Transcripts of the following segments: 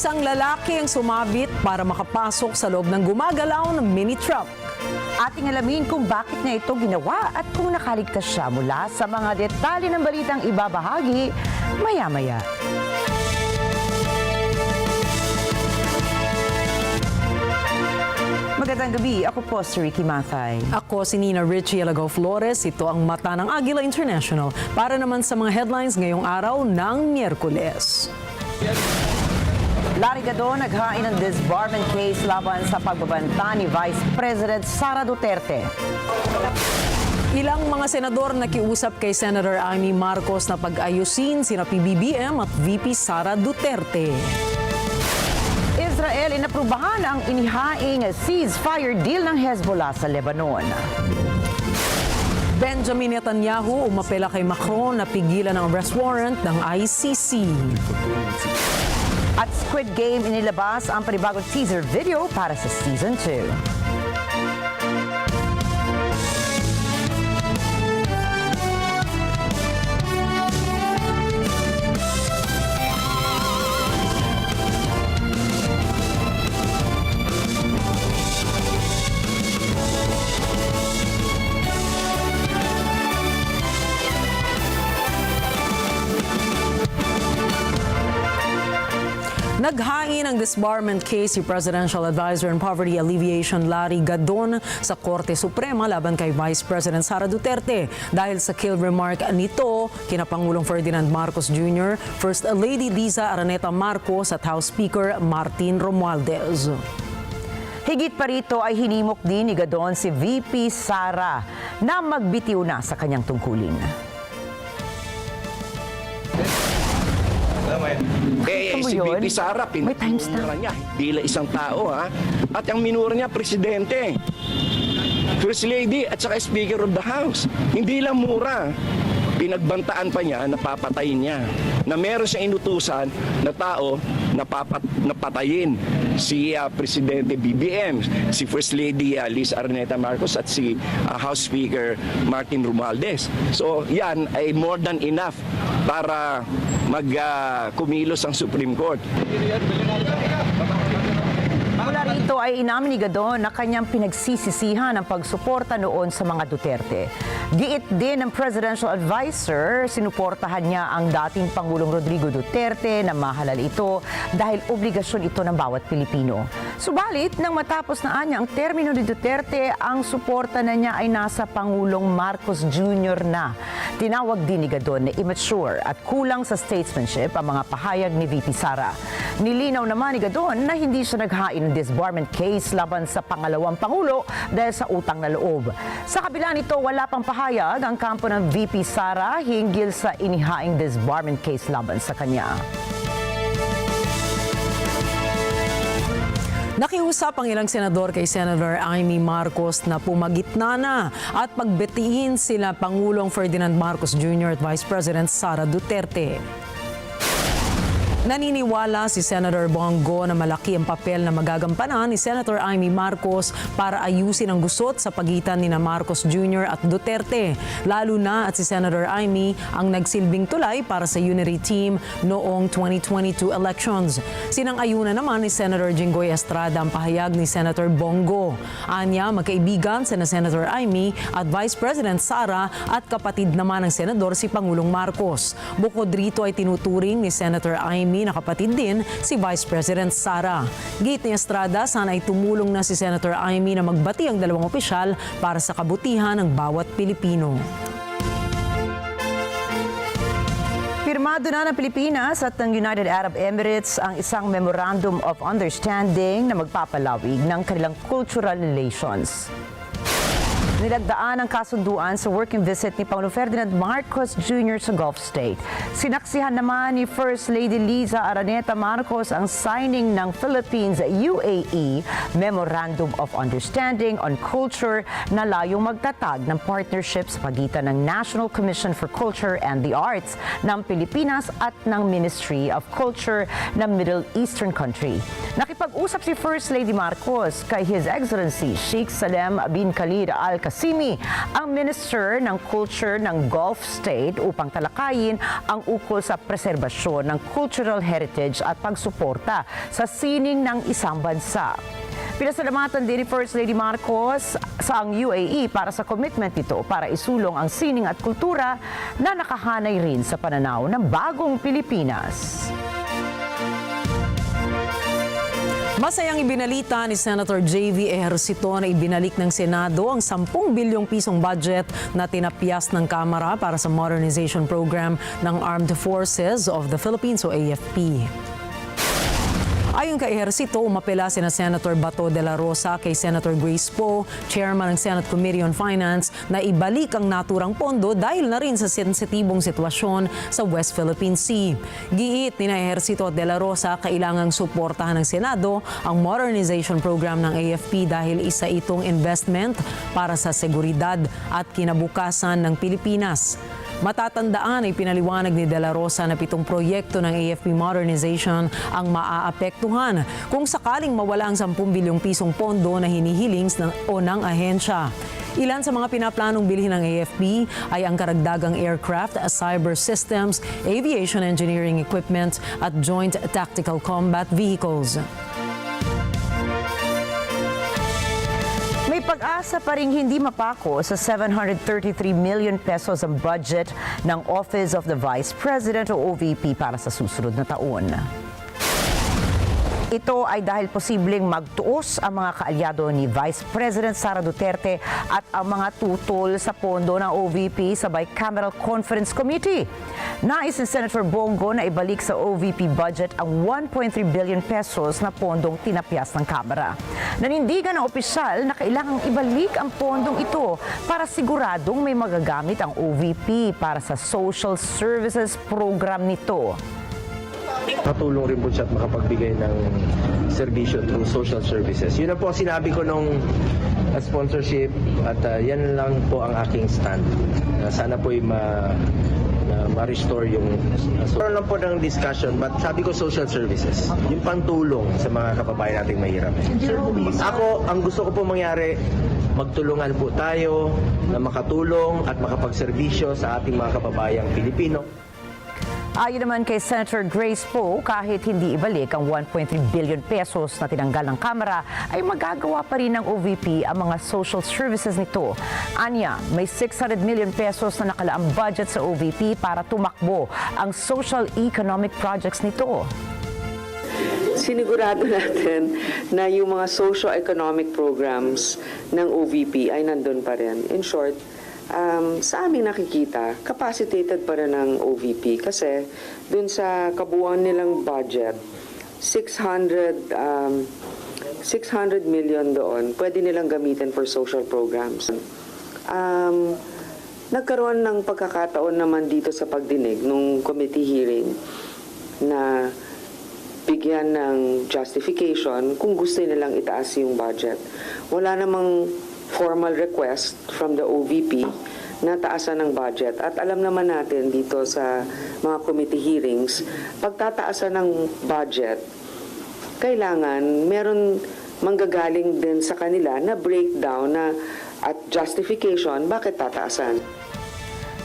Isang lalaki ang sumabit para makapasok sa loob ng gumagalaw ng mini truck. Ating alamin kung bakit niya ito ginawa at kung nakaligtas siya mula sa mga detalye ng balitang ibabahagi maya-maya. Magandang gabi, ako po si Rikki Mathay. Ako si Rikki Alagao Flores. Ito ang mata ng Agila International para naman sa mga headlines ngayong araw ng Miyerkules. Agila naghain ng disbarment case laban sa pagbabanta ni Vice President Sara Duterte. Ilang mga senador nakiusap kay Senator Amy Marcos na pag-ayusin sina PBBM at VP Sara Duterte. Israel inaprubahan ang inihaing ceasefire deal ng Hezbollah sa Lebanon. Benjamin Netanyahu umapela kay Macron na pigilan ang arrest warrant ng ICC. At Squid Game inilabas ang panibagong teaser video para sa Season 2. Naghain ng disbarment case si Presidential Advisor on Poverty Alleviation Larry Gadon sa Korte Suprema laban kay Vice President Sara Duterte dahil sa kill remark nito kina Pangulong Ferdinand Marcos Jr., First Lady Liza Araneta Marcos at House Speaker Martin Romualdez. Higit pa rito ay hinimok din ni Gadon si VP Sara na magbitiw na sa kanyang tungkulin. Si VP Sara, pinagminura niya, bila isang tao ha. At ang minura niya, presidente, First Lady at saka Speaker of the House. Hindi lang mura. Pinagbantaan pa niya, napapatayin niya. Na meron siyang inutusan na tao napatayin si Presidente BBM, si First Lady Liz Araneta Marcos at si House Speaker Martin Romualdez. So yan ay more than enough para kumilos ang Supreme Court. Mula rito ay inamin ni Gadon na kanyang pinagsisisihan ang pagsuporta noon sa mga Duterte. Giit din ng Presidential Advisor, sinuportahan niya ang dating Pangulong Rodrigo Duterte na mahalal ito dahil obligasyon ito ng bawat Pilipino. Subalit, nang matapos na anya ang termino ni Duterte, ang suporta na niya ay nasa Pangulong Marcos Jr. na. Tinawag din ni Gadon na immature at kulang sa statesmanship ang mga pahayag ni VP Sara. Nilinaw naman ni Gadon na hindi siya naghain ng disbarment case laban sa pangalawang Pangulo dahil sa utang na loob. Sa kabila nito, wala pang pahayag ang kampo ng VP Sara hinggil sa inihaing disbarment case laban sa kanya. Nakiusap ang ilang senador kay Senator Amy Marcos na pumagitna na at pagbetiin sila Pangulong Ferdinand Marcos Jr. at Vice President Sara Duterte. Naniniwala si Senator Bongo na malaki ang papel na magagampanan ni Senator Amy Marcos para ayusin ang gusot sa pagitan ni Marcos Jr. at Duterte. Lalo na at si Senator Amy ang nagsilbing tulay para sa unity team noong 2022 elections. Sinang-ayunan naman ni Senator Jinggoy Estrada ang pahayag ni Senator Bongo. Anya, magkaibigan sina Senator Amy at Vice President Sara at kapatid naman ng senador si Pangulong Marcos. Bukod rito ay tinuturing ni Senator Amy na kapatid din si Vice President Sara. Gate ni Estrada, sana ay tumulong na si Senator Amy na magbati ang dalawang opisyal para sa kabutihan ng bawat Pilipino. Pirmado na ng Pilipinas at ng United Arab Emirates ang isang Memorandum of Understanding na magpapalawig ng kanilang cultural relations. Nilagdaan ang kasunduan sa working visit ni Pangulong Ferdinand Marcos Jr. sa Gulf State. Sinaksihan naman ni First Lady Liza Araneta Marcos ang signing ng Philippines-UAE Memorandum of Understanding on Culture na layong magtatag ng partnership sa pagitan ng National Commission for Culture and the Arts ng Pilipinas at ng Ministry of Culture ng Middle Eastern country. Nakipag-usap si First Lady Marcos kay His Excellency Sheikh Salem bin Khalid Al Kasimi, ang Minister ng Culture ng Gulf State upang talakayin ang ukol sa preserbasyon ng cultural heritage at pagsuporta sa sining ng isang bansa. Pinasalamatan din ni First Lady Marcos sa ang UAE para sa commitment nito para isulong ang sining at kultura na nakahanay rin sa pananaw ng bagong Pilipinas. Masayang ibinalita ni Senator J.V. Ejercito na ibinalik ng Senado ang 10 bilyong pisong budget na tinapyas ng Kamara para sa modernization program ng Armed Forces of the Philippines o AFP. Ayon kay Ejercito, umapela sina Senator Bato de la Rosa kay Senator Grace Poe, Chairman ng Senate Committee on Finance, na ibalik ang naturang pondo dahil na rin sa sensitibong sitwasyon sa West Philippine Sea. Giit ni Ejercito at de la Rosa, kailangang suportahan ng Senado ang modernization program ng AFP dahil isa itong investment para sa seguridad at kinabukasan ng Pilipinas. Matatandaan ay pinaliwanag ni De La Rosa na 7 proyekto ng AFP modernization ang maaapektuhan kung sakaling mawala ang 10 bilyong pisong pondo na hinihiling ng ahensya. Ilan sa mga pinaplanong bilhin ng AFP ay ang karagdagang aircraft, cyber systems, aviation engineering equipment at joint tactical combat vehicles. May pag-asa pa ring hindi mapako sa 733 million pesos ang budget ng Office of the Vice President o OVP para sa susunod na taon. Ito ay dahil posibleng magtuos ang mga kaalyado ni Vice President Sara Duterte at ang mga tutol sa pondo ng OVP sa Bicameral Conference Committee. Nais ni Senator Bongo na ibalik sa OVP budget ang 1.3 billion pesos na pondong tinapyas ng Kamara. Nanindigan ng opisyal na kailangang ibalik ang pondong ito para siguradong may magagamit ang OVP para sa social services program nito. Katulong rin po siya at makapagbigay ng serbisyo through social services. Yun na po sinabi ko nung sponsorship at yan lang po ang aking stand. Sana po ma-restore yung... Meron lang po ng discussion but sabi ko social services. Yung pantulong sa mga kababayan nating mahirap. Ako, ang gusto ko po mangyari, magtulungan po tayo na makatulong at makapagserbisyo sa ating mga kababayang Pilipino. Ayon naman kay Senator Grace Poe, kahit hindi ibalik ang 1.3 billion pesos na tinanggal ng Kamara, ay magagawa pa rin ng OVP ang mga social services nito. Anya, may 600 million pesos na nakalaang budget sa OVP para tumakbo ang social economic projects nito. Sinigurado natin na yung mga socio-economic programs ng OVP ay nandun pa rin. In short, sa aming nakikita, capacitated pa rin ng OVP kasi dun sa kabuuan nilang budget, 600 million doon, pwede nilang gamitin for social programs. Nagkaroon ng pagkakataon naman dito sa pagdinig nung committee hearing na bigyan ng justification kung gusto nilang itaas yung budget. Wala namang formal request from the OVP na taasan ng budget. At alam naman natin dito sa mga committee hearings, pagtataasan ng budget, kailangan meron manggagaling din sa kanila na breakdown na at justification bakit tataasan.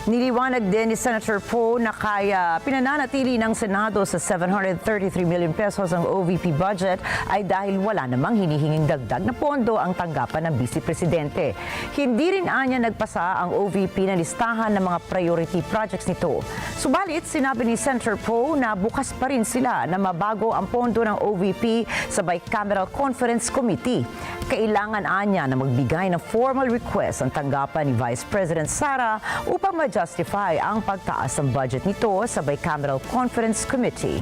Niliwanag din ni Senator Poe na kaya pinananatili ng Senado sa 733 million pesos ang OVP budget ay dahil wala namang hinihinging dagdag na pondo ang tanggapan ng Vice Presidente. Hindi rin anya nagpasa ang OVP na listahan ng mga priority projects nito. Subalit, sinabi ni Senator Poe na bukas pa rin sila na mabago ang pondo ng OVP sa Bicameral Conference Committee. Kailangan anya na magbigay ng formal request ang tanggapan ni Vice President Sara upang justify ang pagtaas ng budget nito sa Bicameral Conference Committee.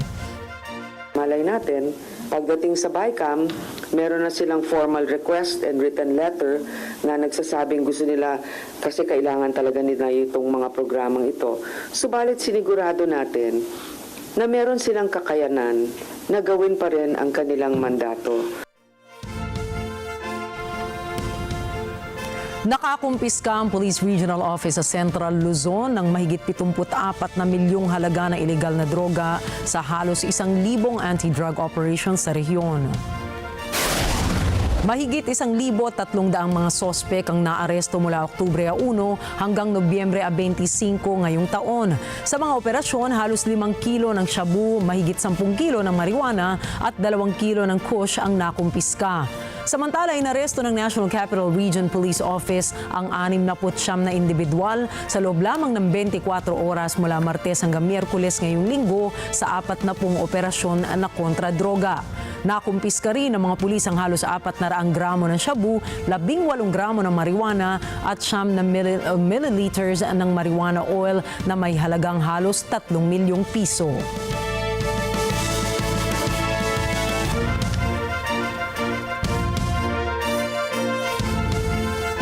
Malay natin, pagdating sa BICAM, meron na silang formal request and written letter na nagsasabing gusto nila kasi kailangan talaga nila itong mga programang ito. Subalit sinigurado natin na meron silang kakayanan na gawin pa rin ang kanilang mandato. Nakakumpiska ang Police Regional Office sa Central Luzon ng mahigit 74 na milyong halaga ng ilegal na droga sa halos 1,000 anti-drug operations sa rehiyon. Mahigit 1,300 mga sospek ang naaresto mula Oktubre 1 hanggang Nobyembre 25 ngayong taon. Sa mga operasyon, halos 5 kilo ng shabu, mahigit 10 kilo ng marijuana at 2 kilo ng kush ang nakumpiska. Samantala, inaresto ng National Capital Region Police Office ang 69 na individual sa loob lamang ng 24 oras mula Martes hanggang Miyerkules ngayong linggo sa 40 operasyon na kontra-droga. Nakumpiska rin ng mga pulis ang halos 400 gramo ng shabu, 18 gramo ng marijuana at 9 na milliliters ng marijuana oil na may halagang halos 3 milyong piso.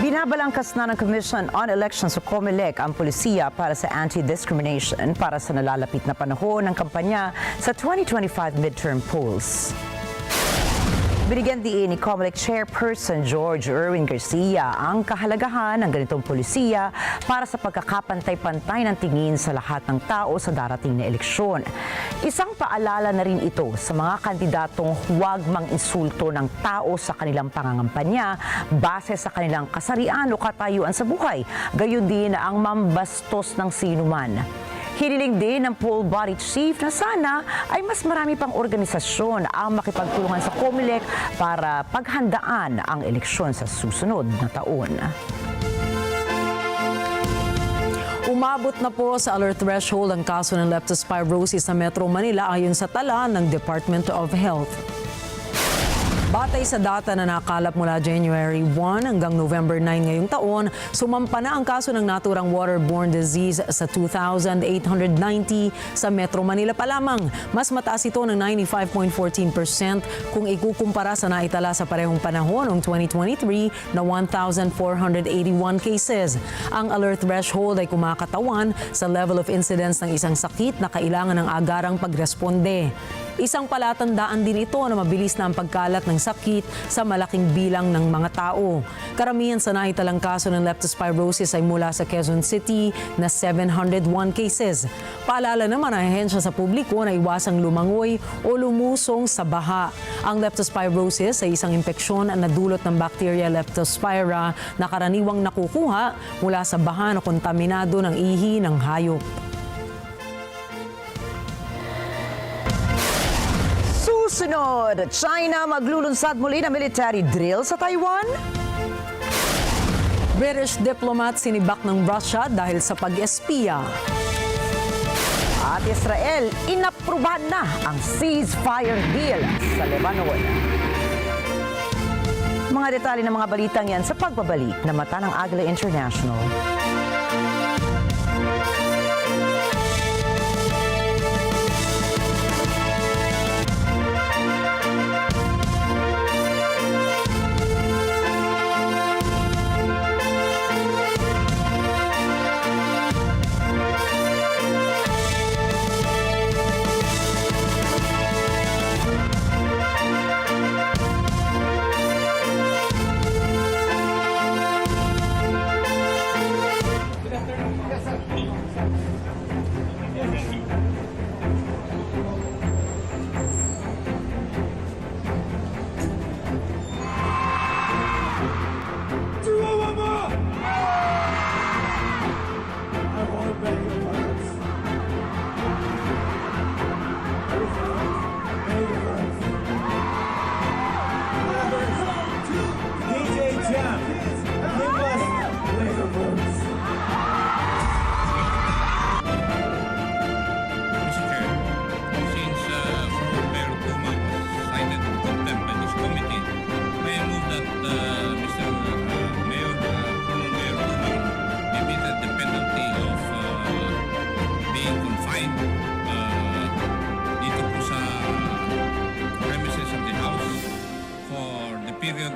Binabalangkas na ng Commission on Elections o COMELEC ang polisiya para sa anti-discrimination para sa nalalapit na panahon ng kampanya sa 2025 midterm polls. Binigyan diin ni COMELEC Chairperson George Erwin Garcia ang kahalagahan ng ganitong polisiya para sa pagkakapantay-pantay ng tingin sa lahat ng tao sa darating na eleksyon. Isang paalala na rin ito sa mga kandidatong huwag mang-insulto ng tao sa kanilang pangangampanya base sa kanilang kasarian o katayuan sa buhay, gayon din ang mambastos ng sinuman. Hiniling din ng poll body chief na sana ay mas marami pang organisasyon ang makipagtulungan sa COMELEC para paghandaan ang eleksyon sa susunod na taon. Umabot na po sa alert threshold ang kaso ng leptospirosis sa Metro Manila ayon sa tala ng Department of Health. Batay sa data na nakalap mula January 1 hanggang November 9 ngayong taon, sumampa na ang kaso ng naturang waterborne disease sa 2,890 sa Metro Manila pa lamang. Mas mataas ito ng 95.14% kung ikukumpara sa naitala sa parehong panahon noong 2023 na 1,481 cases. Ang alert threshold ay kumakatawan sa level of incidence ng isang sakit na kailangan ng agarang pagresponde. Isang palatandaan din ito na mabilis na ang pagkalat ng sakit sa malaking bilang ng mga tao. Karamihan sa naitalang kaso ng leptospirosis ay mula sa Quezon City na 701 cases. Paalala naman ang ahensya sa publiko na iwasang lumangoy o lumusong sa baha. Ang leptospirosis ay isang impeksyon na dulot ng bacteria Leptospira na karaniwang nakukuha mula sa baha na kontaminado ng ihi ng hayop. Susunod, China maglulunsad muli na military drill sa Taiwan? British diplomat sinibak ng Russia dahil sa pag-espiya. At Israel, inaprubahan na ang ceasefire deal sa Lebanon. Mga detalye ng mga balitang yan sa pagbabalik na Mata ng Agila International.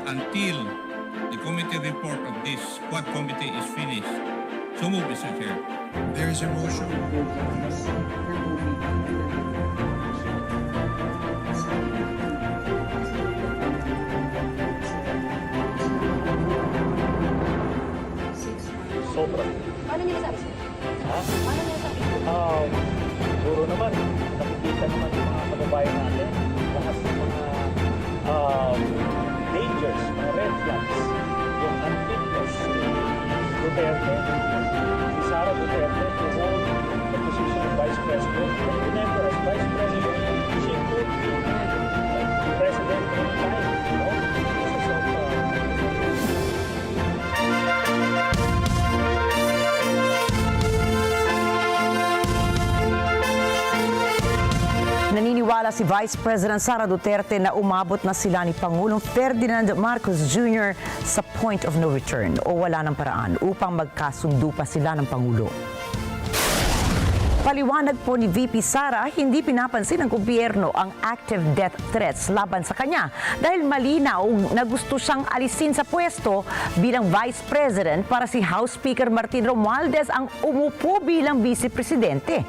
Until the committee report of this squad committee is finished. So move, Mr. Chair. There is a motion. Sobra. Paano niyo nasabi? Ha? Paano niyo nasabi? Siguro naman, nakikita naman yung mga kababayan natin, lahat ng mga dangers Naniniwala si Vice President Sara Duterte na umabot na sila ni Pangulong Ferdinand Marcos Jr. sa point of no return o wala ng paraan upang magkasundo pa sila ng Pangulo. Paliwanag po ni VP Sara, hindi pinapansin ng gobyerno ang active death threats laban sa kanya dahil malinaw na gusto siyang alisin sa pwesto bilang Vice President para si House Speaker Martin Romualdez ang umupo bilang Vice Presidente.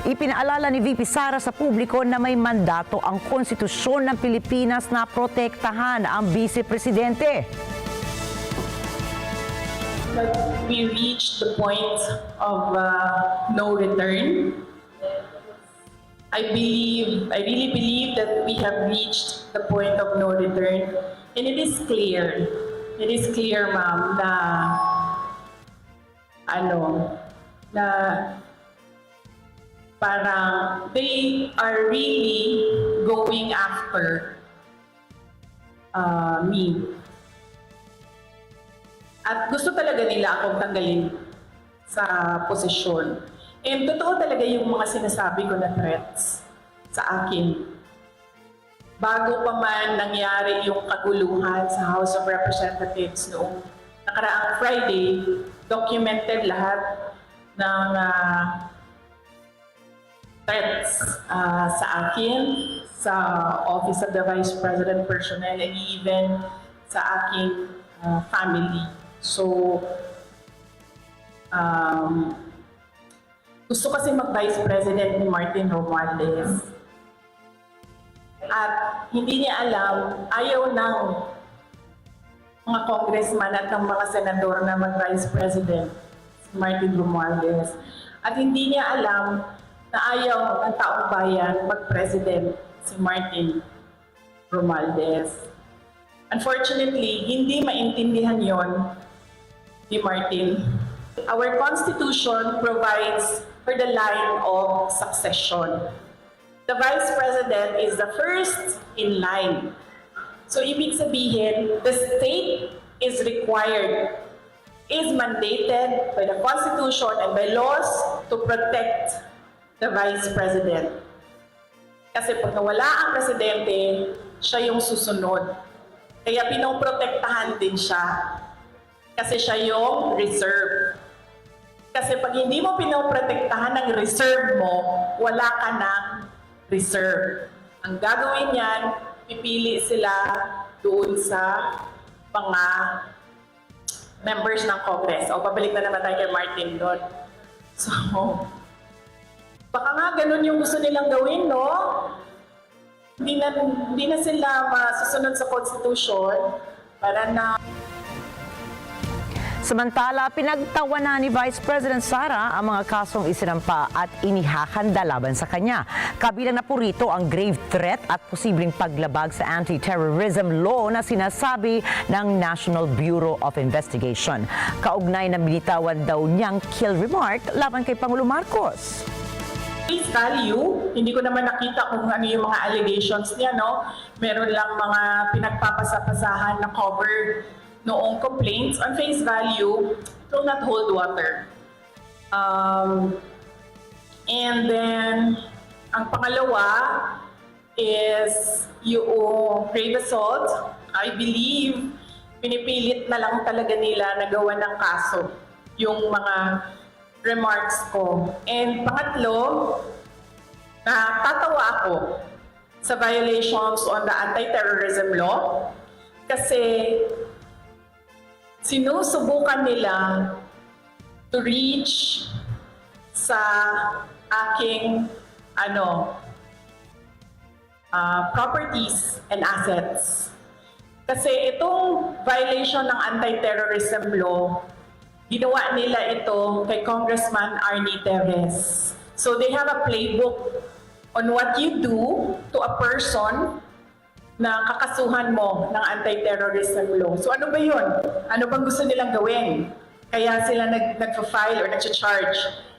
Ipinaalala ni VP Sara sa publiko na may mandato ang konstitusyon ng Pilipinas na protektahan ang Vice Presidente. That we reached the point of no return. I really believe that we have reached the point of no return. And it is clear, ma'am, na parang they are really going after me. At gusto talaga nila akong tanggalin sa posisyon. And totoo talaga yung mga sinasabi ko na threats sa akin. Bago pa man nangyari yung kaguluhan sa House of Representatives noong nakaraang Friday, documented lahat ng threats sa akin, sa Office of the Vice President personnel, and even sa aking family. So, gusto kasi mag-Vice President ni Martin Romualdez. At hindi niya alam, ayaw ng mga congressman at ng mga senador na mag-Vice President si Martin Romualdez. At hindi niya alam na ayaw ng taong bayan mag-President si Martin Romualdez. Unfortunately, hindi maintindihan yon ni Martin. Our Constitution provides for the line of succession. The Vice President is the first in line. So, ibig sabihin, the state is required, is mandated by the Constitution and by laws to protect the Vice President. Kasi pag nawala ang Presidente, siya yung susunod. Kaya pinoprotektahan din siya. Kasi siya yung reserve. Kasi pag hindi mo pinoprotektahan ng reserve mo, wala ka ng reserve. Ang gagawin niyan, pipili sila doon sa mga members ng Congress. O, pabalik na naman tayo kay Martin doon. So, baka nga ganun yung gusto nilang gawin, no? Hindi na sila masusunod sa Constitution para na... Samantala, pinagtawanan ni Vice President Sara ang mga kasong isinampa at inihahanda laban sa kanya. Kabilang na po rito ang grave threat at posibleng paglabag sa anti-terrorism law na sinasabi ng National Bureau of Investigation. Kaugnay na binitawan daw niyang kill remark laban kay Pangulong Marcos. Face value, hindi ko naman nakita kung ano yung mga allegations niya, no? Meron lang mga pinagpapasapasahan na cover noong complaints. On face value, it will not hold water. And then, ang pangalawa is yung grave assault. I believe, pinipilit na lang talaga nila na gawa ng kaso yung mga remarks ko. And pangatlo, natatawa ako sa violations on the anti-terrorism law kasi sinusubukan nila to reach sa aking properties and assets. Kasi itong violation ng anti-terrorism law, ginawa nila ito kay Congressman Arnie Teves. So they have a playbook on what you do to a person na kakasuhan mo ng anti-terrorism law. So ano ba yun? Ano bang gusto nilang gawin? Kaya sila nag-file or nag-charge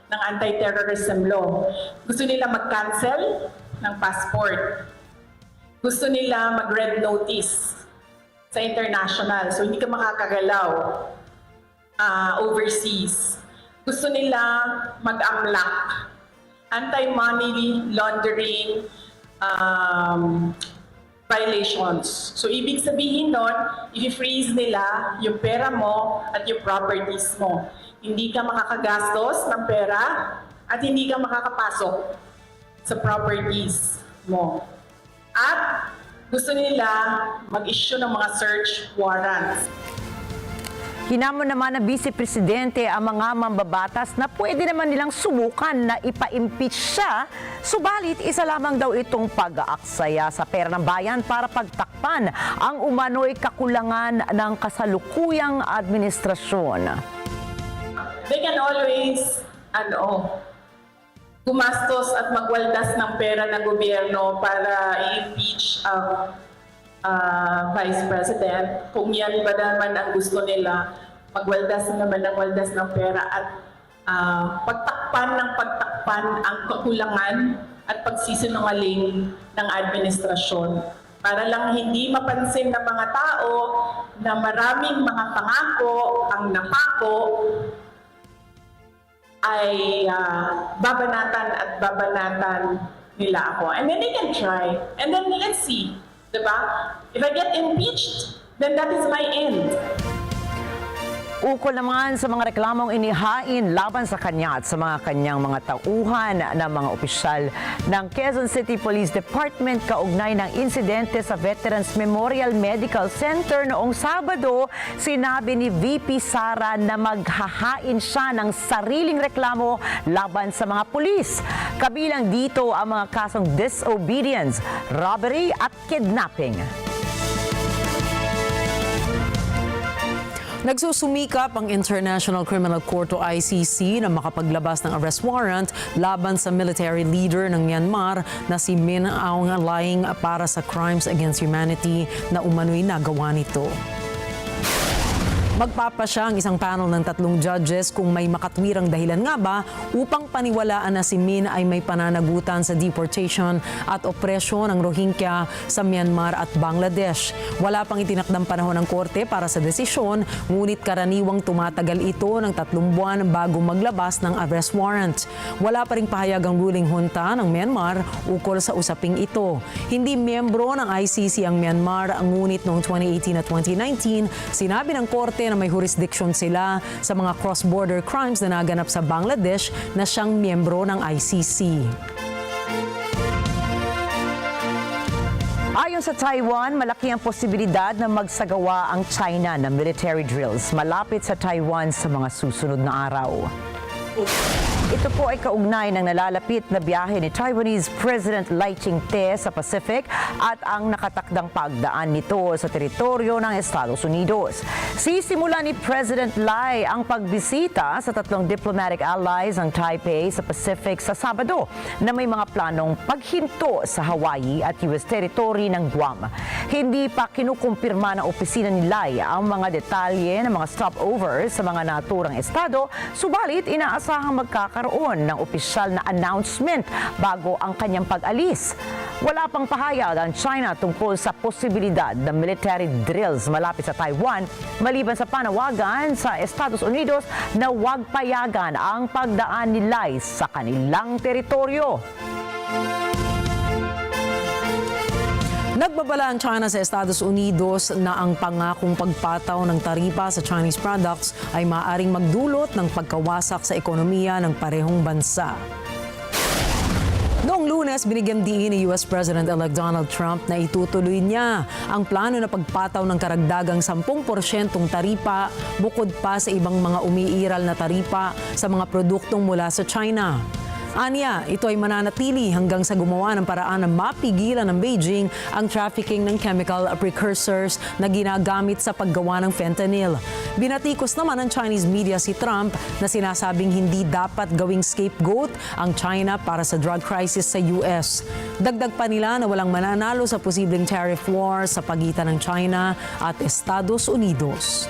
ng anti-terrorism law. Gusto nila mag-cancel ng passport. Gusto nila mag-red notice sa international. So hindi ka makakagalaw overseas. Gusto nila mag-amlak. Anti-money laundering violations. So, ibig sabihin nun, i-freeze nila yung pera mo at yung properties mo. Hindi ka makakagastos ng pera at hindi ka makakapasok sa properties mo. At gusto nila mag-issue ng mga search warrants. Hinamon naman ng Vice Presidente ang mga mambabatas na pwede naman nilang subukan na ipa-impeach siya, subalit isa lamang daw itong pag-aaksaya sa pera ng bayan para pagtakpan ang umano'y kakulangan ng kasalukuyang administrasyon. They can always, gumastos at magwaldas ng pera ng gobyerno para i-impeach ang Vice President. Kung yan ba naman ang gusto nila, magwaldas naman ng waldas ng pera at pagtakpan ang kakulangan at pagsisinungaling ng administrasyon. Para lang hindi mapansin ng mga tao na maraming mga pangako ang napako ay babanatan at babanatan nila ako. And then they can try. And then let's see. Diba? If I get impeached, then that is my end. Ukol naman sa mga reklamong inihain laban sa kanya at sa mga kanyang mga tauhan na mga opisyal ng Quezon City Police Department kaugnay ng insidente sa Veterans Memorial Medical Center noong Sabado, sinabi ni VP Sara na maghahain siya ng sariling reklamo laban sa mga pulis. Kabilang dito ang mga kasong disobedience, robbery at kidnapping. Nagsusumikap ang International Criminal Court o ICC na makapaglabas ng arrest warrant laban sa military leader ng Myanmar na si Min Aung Hlaing para sa crimes against humanity na umano'y nagawa nito. Magpapasya ang isang panel ng 3 judges kung may makatwirang dahilan nga ba upang paniwalaan na si Min ay may pananagutan sa deportation at opresyon ng Rohingya sa Myanmar at Bangladesh. Wala pang itinakdang panahon ng korte para sa desisyon, ngunit karaniwang tumatagal ito ng 3 buwan bago maglabas ng arrest warrant. Wala pa ring pahayag ang ruling junta ng Myanmar ukol sa usaping ito. Hindi miyembro ng ICC ang Myanmar, ngunit noong 2018 at 2019, sinabi ng korte na may jurisdiction sila sa mga cross-border crimes na naganap sa Bangladesh na siyang miyembro ng ICC. Ayon sa Taiwan, malaki ang posibilidad na magsagawa ang China ng military drills malapit sa Taiwan sa mga susunod na araw. Ito po ay kaugnay ng nalalapit na biyahe ni Taiwanese President Lai Ching-te sa Pacific at ang nakatakdang pagdaan nito sa teritoryo ng Estados Unidos. Sisimula ni President Lai ang pagbisita sa 3 diplomatic allies ng Taipei sa Pacific sa Sabado na may mga planong paghinto sa Hawaii at US territory ng Guam. Hindi pa kinukumpirma ng opisina ni Lai ang mga detalye ng mga stopovers sa mga naturang estado, subalit inaasahang magkakaroon ng opisyal na announcement bago ang kanyang pag-alis. Wala pang pahayag ang China tungkol sa posibilidad ng military drills malapit sa Taiwan, maliban sa panawagan sa Estados Unidos na huwag payagan ang pagdaan ni Lai sa kanilang teritoryo. Nagbabala ang China sa Estados Unidos na ang pangakong pagpataw ng taripa sa Chinese products ay maaaring magdulot ng pagkawasak sa ekonomiya ng parehong bansa. Noong Lunes, binigyang diin ni US President-elect Donald Trump na itutuloy niya ang plano na pagpataw ng karagdagang 10% taripa bukod pa sa ibang mga umiiral na taripa sa mga produktong mula sa China. Anya, ito ay mananatili hanggang sa gumawa ng paraan na mapigilan ng Beijing ang trafficking ng chemical precursors na ginagamit sa paggawa ng fentanyl. Binatikos naman ng Chinese media si Trump na sinasabing hindi dapat gawing scapegoat ang China para sa drug crisis sa US. Dagdag pa nila na walang mananalo sa posibleng tariff war sa pagitan ng China at Estados Unidos.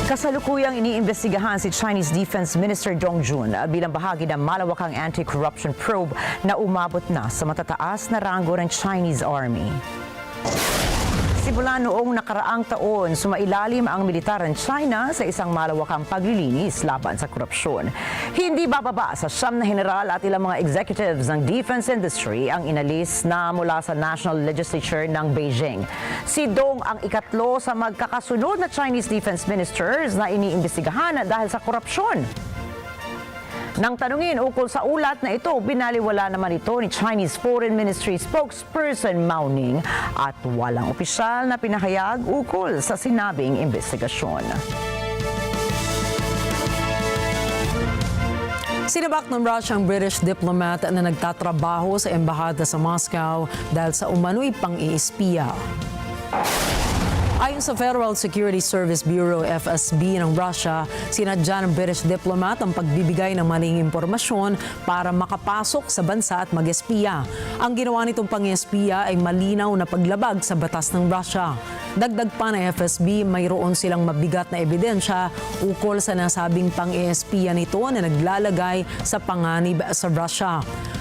Kasalukuyang iniimbestigahan si Chinese Defense Minister Dong Jun bilang bahagi ng malawakang anti-corruption probe na umabot na sa matataas na ranggo ng Chinese Army. Simula noong nakaraang taon, sumailalim ang militar ng China sa isang malawakang paglilinis laban sa korupsyon. Hindi bababa sa 9 na general at ilang mga executives ng defense industry ang inalis na mula sa National Legislature ng Beijing. Si Dong ang ikatlo sa magkakasunod na Chinese defense ministers na iniimbestigahan dahil sa korupsyon. Nang tanungin ukol sa ulat na ito, binaliwala naman ito ni Chinese Foreign Ministry spokesperson Mao Ning at walang opisyal na pinahayag ukol sa sinabing investigasyon. Sinabak ng Russia ang British diplomat na nagtatrabaho sa embahada sa Moscow dahil sa umano'y pang-iispiya. Ayon sa Federal Security Service Bureau FSB ng Russia, sinadya ng British diplomat ang pagbibigay ng maling impormasyon para makapasok sa bansa at mag-espiya. Ang ginawa nitong pang-espiya ay malinaw na paglabag sa batas ng Russia. Dagdag pa ng FSB, mayroon silang mabigat na ebidensya ukol sa nasabing pang-espiya nito na naglalagay sa panganib sa Russia.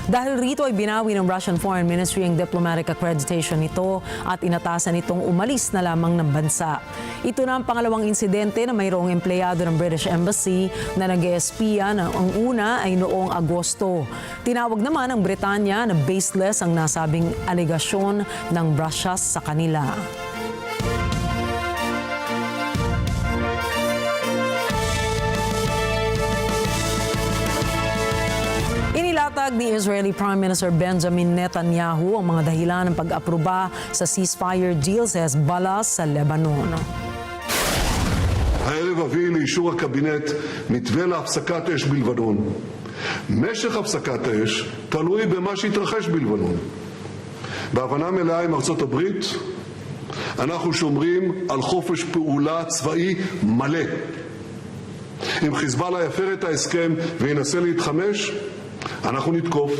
Dahil rito ay binawi ng Russian Foreign Ministry ang diplomatic accreditation nito at inatasan itong umalis na lamang ng bansa. Ito na ang pangalawang insidente na mayroong empleyado ng British Embassy na nag-espiya na ang una ay noong Agosto. Tinawag naman ng Britanya na baseless ang nasabing alegasyon ng Russia sa kanila. Inilatag ni Israeli Prime Minister Benjamin Netanyahu ang mga dahilan ng pag-aproba sa ceasefire deal sa Hezbollah sa Lebanon. הערב אביא לאישור הקבינט מתווה להפסקת אש בלבנון. משך הפסקת האש תלוי במה שיתרחש בלבנון. בהבנה מלאה עם ארצות הברית, אנחנו שומרים על חופש פעולה צבאי מלא. אם חיזבאללה יפר את ההסכם וינסה להתחמש, אנחנו נתקוף.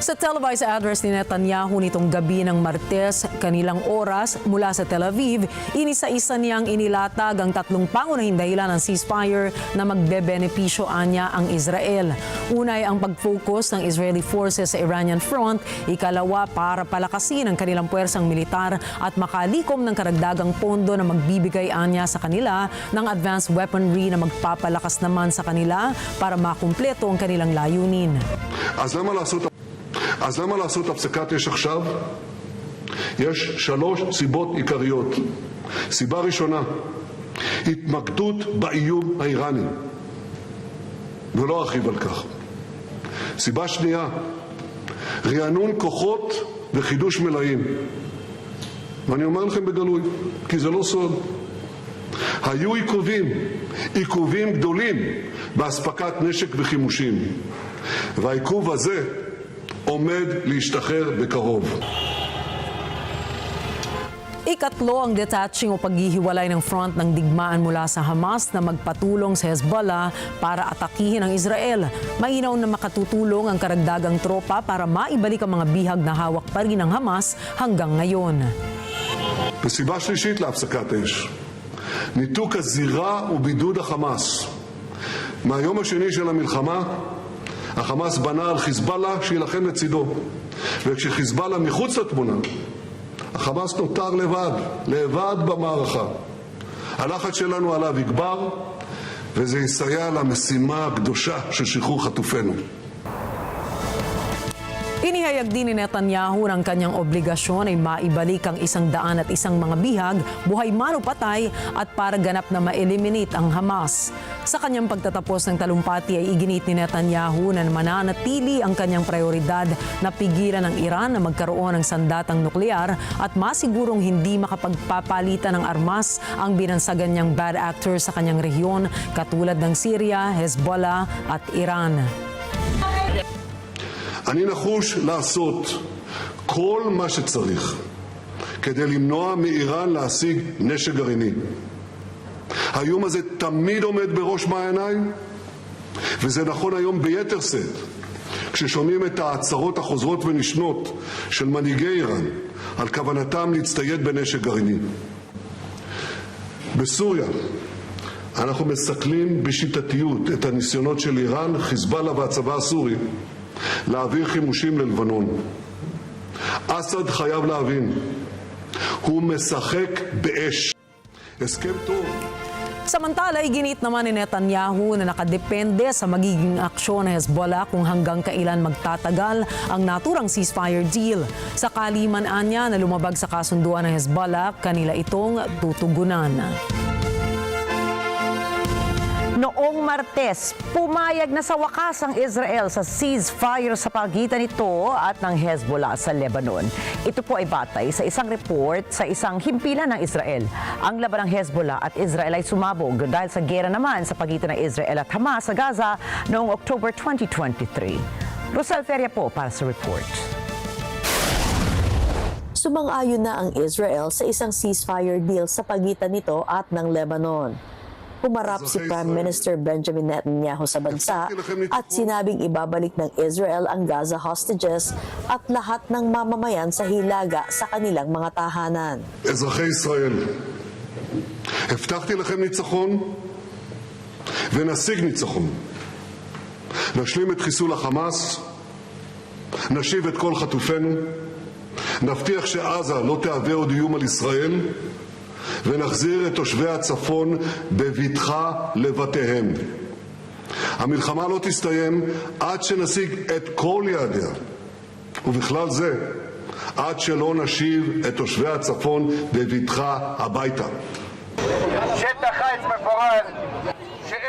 Sa televised address ni Netanyahu nitong gabi ng Martes, kanilang oras mula sa Tel Aviv, inisa-isa niyang inilatag ang tatlong pangunahing dahilan ng ceasefire na magbebenepisyo anya ang Israel. Unay ang pag-focus ng Israeli forces sa Iranian front, ikalawa para palakasin ang kanilang puwersang militar at makalikom ng karagdagang pondo na magbibigay anya sa kanila ng advanced weaponry na magpapalakas naman sa kanila para makumpleto ang kanilang layunin. אז למה לעשות הפסקת אש עכשיו? יש 3 סיבות עיקריות. סיבה ראשונה, התמקדות באיום האיראני, ולא ארחיב על כך. סיבה שנייה, רענון כוחות וחידוש מלאים. ואני אומר לכם בגלוי, כי זה לא סוד. היו עיכובים גדולים בהספקת נשק וחימושים. והעיכוב הזה עומד להשתחרר בקרוב. Ikatlo ang detaching o paghihiwalay ng front ng digmaan mula sa Hamas na magpatulong sa Hezbollah para atakihin ang Israel. Mainam na makatutulong ang karagdagang tropa para maibalik ang mga bihag na hawak pa rin ng Hamas hanggang ngayon. וסיבה שלישית להפסקת אש, ניתוק הזירה ובידוד החמאס. מהיום השני של המלחמה, החמאס בנה על חיזבאללה שילחם לצידו, וכשחיזבאללה מחוץ לתמונה, החמאס נותר לבד במערכה. הלחץ שלנו עליו יגבר, וזה יסייע למשימה הקדושה של שחרור חטופינו. Inihayag din ni Netanyahu ng kanyang obligasyon ay maibalik ang 101 mga bihag, buhay man o patay, at para ganap na ma-eliminate ang Hamas. Sa kanyang pagtatapos ng talumpati ay iginit ni Netanyahu na mananatili ang kanyang prioridad na pigilan ng Iran na magkaroon ng sandatang nuklear at masigurong hindi makapagpapalitan ng armas ang binansagan niyang bad actors sa kanyang rehiyon katulad ng Syria, Hezbollah at Iran. אני נחוש לעשות כל מה שצריך כדי למנוע מאיראן להשיג נשק גרעיני. האיום הזה תמיד עומד בראש מעייניי, וזה נכון היום ביתר שאת, כששומעים את ההצהרות החוזרות ונשנות של מנהיגי איראן על כוונתם להצטייד בנשק גרעיני. בסוריה אנחנו מסכלים בשיטתיות את הניסיונות של איראן, חיזבאללה והצבא הסורי להעביר חימושים ללבנון. אסד חייב להבין, הוא משחק באש. הסכם טוב. Samantala, iginit naman ni Netanyahu na nakadepende sa magiging aksyon ng Hezbollah kung hanggang kailan magtatagal ang naturang ceasefire deal. Sakali man anya na lumabag sa kasunduan ng Hezbollah, kanila itong tutugunan. Noong Martes, pumayag na sa wakas ang Israel sa ceasefire sa pagitan nito at ng Hezbollah sa Lebanon. Ito po ay batay sa isang report sa isang himpilan ng Israel. Ang laban ng Hezbollah at Israel ay sumabog dahil sa gera naman sa pagitan ng Israel at Hamas sa Gaza noong October 2023. Rosel Feria po para sa report. Sumang-ayon na ang Israel sa isang ceasefire deal sa pagitan nito at ng Lebanon. Humarap si Prime Minister Benjamin Netanyahu sa bansa at sinabing ibabalik ng Israel ang Gaza hostages at lahat ng mamamayan sa hilaga sa kanilang mga tahanan. אזרחי ישראל, הבטחתי לכם ניצחון ונשיג ניצחון. נשלים את חיסול החמאס, נשיב את כל חטופינו, נבטיח שעזה לא תהווה עוד איום על ישראל, ונחזיר את תושבי הצפון בבטחה לבתיהם. המלחמה לא תסתיים עד שנשיג את כל יעדיה, ובכלל זה עד שלא נשיב את תושבי הצפון בבטחה הביתה. שטח חיץ מפורז.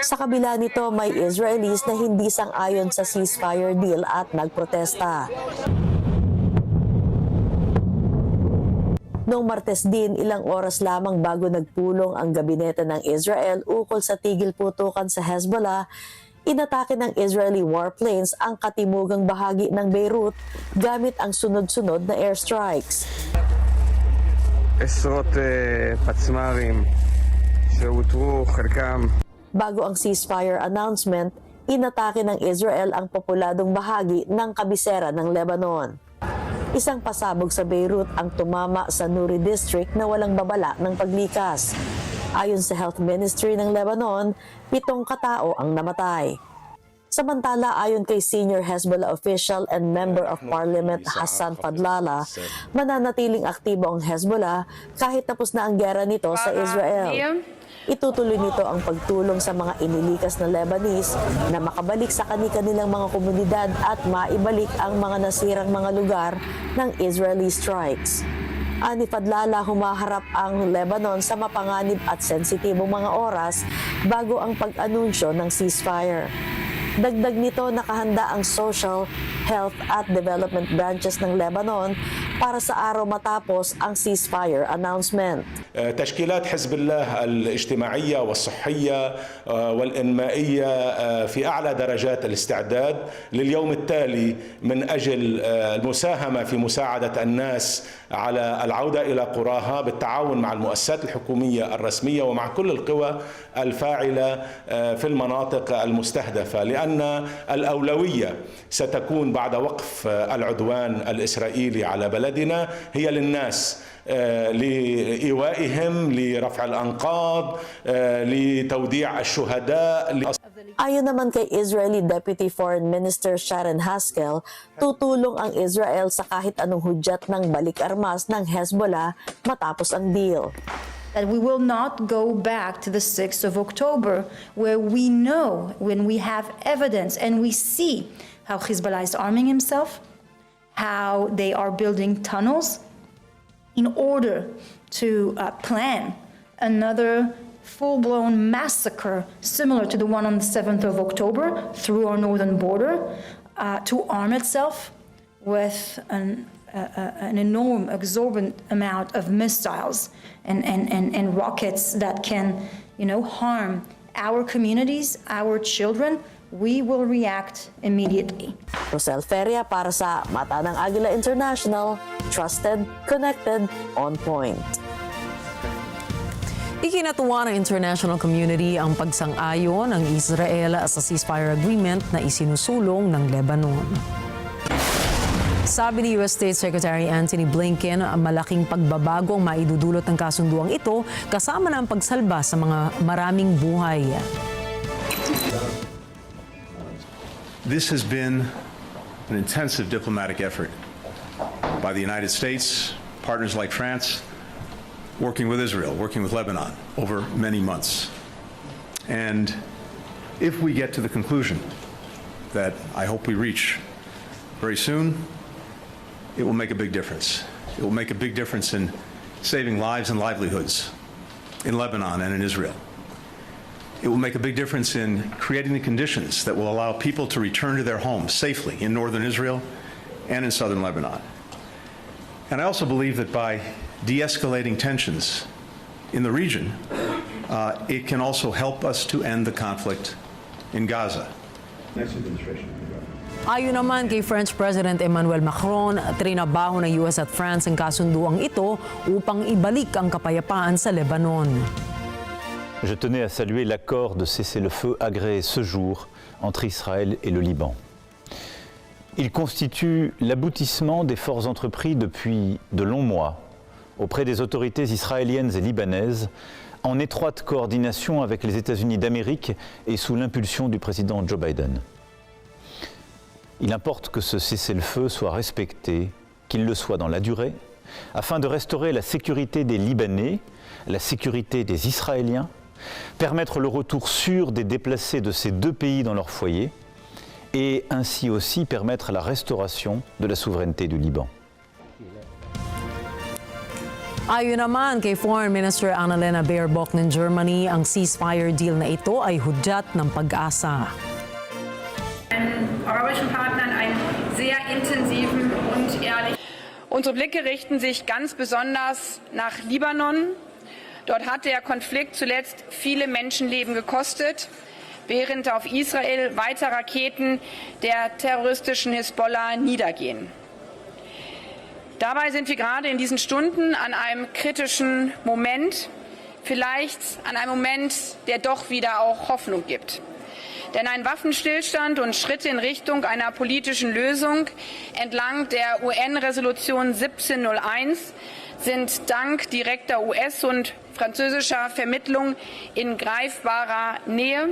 Sa kabila nito, may Israelis na hindi sang-ayon sa ceasefire deal at nagprotesta. Noong Martes din, ilang oras lamang bago nagpulong ang gabinete ng Israel ukol sa tigil putukan sa Hezbollah, inatake ng Israeli warplanes ang katimugang bahagi ng Beirut gamit ang sunod-sunod na airstrikes. עשרות פצמ"רים שאותרו חלקם. Bago ang ceasefire announcement, inatake ng Israel ang populadong bahagi ng kabisera ng Lebanon. Isang pasabog sa Beirut ang tumama sa Nuri District na walang babala ng paglikas. Ayon sa Health Ministry ng Lebanon, 7 katao ang namatay. Samantala, ayon kay senior Hezbollah official and member of parliament Hassan Fadlallah, mananatiling aktibo ang Hezbollah kahit tapos na ang gera nito sa Israel. Itutuloy nito ang pagtulong sa mga inilikas na Lebanese na makabalik sa kani-kanilang mga komunidad at maibalik ang mga nasirang mga lugar ng Israeli strikes. Ani Fadlallah, humaharap ang Lebanon sa mapanganib at sensitibong mga oras bago ang pag-anunsyo ng ceasefire. Dagdag nito, nakahanda ang social, health at development branches ng Lebanon para sa araw matapos ang ceasefire announcement. تشكيلات حزب الله الاجتماعية والصحية والإنمائية في أعلى درجات الاستعداد لليوم التالي من أجل المساهمة في مساعدة الناس على العودة إلى قراها بالتعاون مع المؤسسات الحكومية الرسمية ومع كل القوى الفاعلة في المناطق المستهدفة، لأن الأولوية ستكون بعد وقف العدوان الإسرائيلي على بلدنا هي للناس، لإيوائهم، لرفع الأنقاض، لتوديع الشهداء. Ayon naman kay Israeli Deputy Foreign Minister Sharon Haskell, tutulong ang Israel sa kahit anong hudyat ng balik-armas ng Hezbollah matapos ang deal. That we will not go back to the 6th of October, where we know, when we have evidence and we see how Hezbollah is arming himself, how they are building tunnels in order to plan another full-blown massacre similar to the one on the 7th of October through our northern border, to arm itself with an enormous, exorbitant amount of missiles and rockets that can, harm our communities, our children. We will react immediately. Rosel Feria para sa Mata ng Agila International, trusted, connected, on point. Ikinatuwa ng international community ang pagsang-ayon ng Israel sa ceasefire agreement na isinusulong ng Lebanon. Sabi ni US State Secretary Antony Blinken, malaking pagbabago ang maidudulot ng kasunduang ito kasama na ang pagsalba sa mga maraming buhay. This has been an intensive diplomatic effort. by the United States, partners like France, working with Israel, working with Lebanon over many months. And if we get to the conclusion that I hope we reach very soon, it will make a big difference. It will make a big difference in saving lives and livelihoods in Lebanon and in Israel. It will make a big difference in creating the conditions that will allow people to return to their homes safely in northern Israel and in southern Lebanon. And I also believe that by de-escalating tensions in the region, it can also help us to end the conflict in Gaza. Next administration. Ayon naman kay French President Emmanuel Macron, trinabaho ng US at France ang kasunduang ito upang ibalik ang kapayapaan sa Lebanon. Je tenais à saluer l'accord de cessez-le-feu agréé ce jour entre Israël et le Liban. Il constitue l'aboutissement d'efforts entrepris depuis de longs mois auprès des autorités israéliennes et libanaises en étroite coordination avec les États-Unis d'Amérique et sous l'impulsion du président Joe Biden. Il importe que ce cessez-le-feu soit respecté, qu'il le soit dans la durée, afin de restaurer la sécurité des Libanais, la sécurité des Israéliens, permettre le retour sûr des déplacés de ces deux pays dans leur foyer et ainsi aussi permettre la restauration de la souveraineté du Liban. Ayon naman kay Foreign Minister Annalena Baerbock ng Germany, ang ceasefire deal na ito ay hudyat ng pag-asa. Arabischen Partnern einen sehr intensiven und ehrlichen. Unsere Blicke richten sich ganz besonders nach Libanon. Dort hat der Konflikt zuletzt viele Menschenleben gekostet, während auf Israel weiter Raketen der terroristischen Hisbollah niedergehen. Dabei sind wir gerade in diesen Stunden an einem kritischen Moment, vielleicht an einem Moment, der doch wieder auch Hoffnung gibt. Denn ein Waffenstillstand und Schritte in Richtung einer politischen Lösung entlang der UN-Resolution 1701 sind dank direkter US- und französischer Vermittlung in greifbarer Nähe.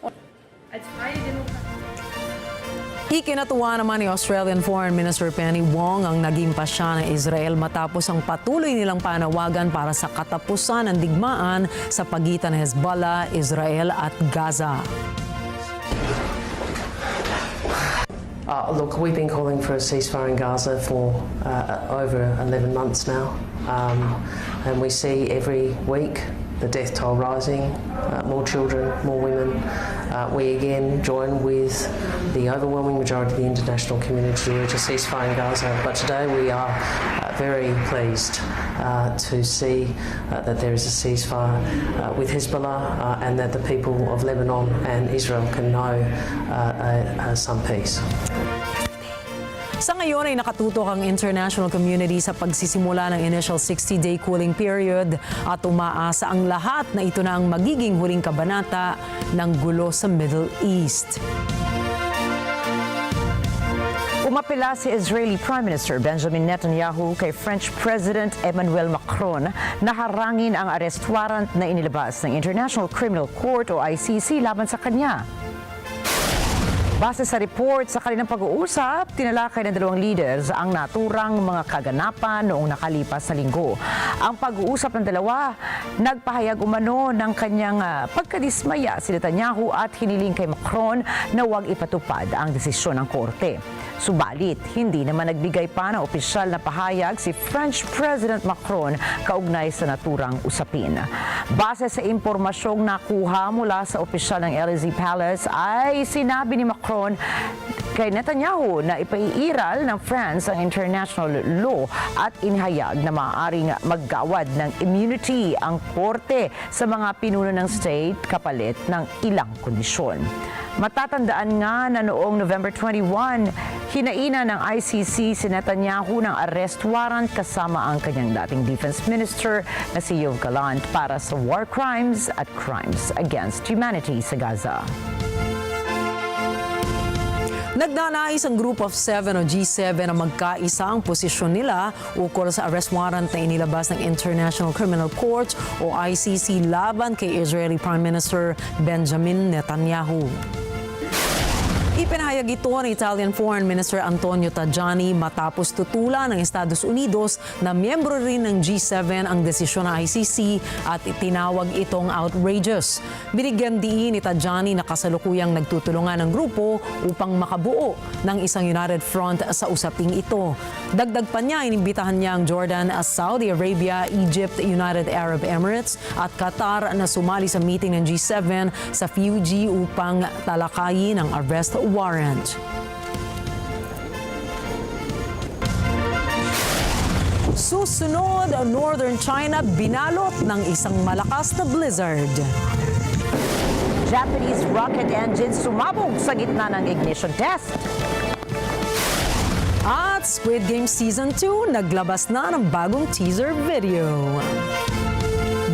Und als freie Demokratie Ikinatuwa naman ni Australian Foreign Minister Penny Wong ang naging pasya ng Israel matapos ang patuloy nilang panawagan para sa katapusan ng digmaan sa pagitan ng Hezbollah, Israel at Gaza. Look, we've been calling for a ceasefire in Gaza for over 11 months now, and we see every week the death toll rising, more children, more women. We again join with the overwhelming majority of the international community to urge a ceasefire in Gaza, but today we are very pleased to see that there is a ceasefire with Hezbollah and that the people of Lebanon and Israel can know some peace. Sa ngayon ay nakatutok ang international community sa pagsisimula ng initial 60-day cooling period at umaasa ang lahat na ito na ang magiging huling kabanata ng gulo sa Middle East. Umapela si Israeli Prime Minister Benjamin Netanyahu kay French President Emmanuel Macron na harangin ang arrest warrant na inilabas ng International Criminal Court o ICC laban sa kanya. Base sa report sa kanilang pag-uusap, tinalakay ng dalawang leaders ang naturang mga kaganapan noong nakalipas na linggo. Ang pag-uusap ng dalawa, nagpahayag umano ng kanyang pagkadismaya si Netanyahu at hiniling kay Macron na huwag ipatupad ang desisyon ng korte. Subalit, hindi naman nagbigay pa ng opisyal na pahayag si French President Macron kaugnay sa naturang usapin. Base sa impormasyong nakuha mula sa opisyal ng Elysee Palace ay sinabi ni Macron kay Netanyahu na ipaiiral ng France ang international law at inihayag na maaaring maggawad ng immunity ang korte sa mga pinuno ng state kapalit ng ilang kondisyon. Matatandaan nga na noong November 21, hinaina ng ICC si Netanyahu ng arrest warrant kasama ang kanyang dating defense minister na si Yoav Gallant para sa war crimes at crimes against humanity sa Gaza. Nagnanais ang Group of Seven o G7 na magkaisa ang posisyon nila ukol sa arrest warrant na inilabas ng International Criminal Court o ICC laban kay Israeli Prime Minister Benjamin Netanyahu. Ipinahayag ito ni Italian Foreign Minister Antonio Tajani matapos tutulan ng Estados Unidos na miyembro rin ng G7 ang desisyon ng ICC at itinawag itong outrageous. Binigyan diin ni Tajani na kasalukuyang nagtutulungan ng grupo upang makabuo ng isang united front sa usaping ito. Dagdag pa niya, inimbitahan niya ang Jordan, Saudi Arabia, Egypt, United Arab Emirates at Qatar na sumali sa meeting ng G7 sa Fiji upang talakayin ang arrest warrant. Susunod, Northern China binalot ng isang malakas na blizzard. Japanese rocket engine sumabog sa gitna ng ignition test. At Squid Game Season 2 naglabas na ng bagong teaser video.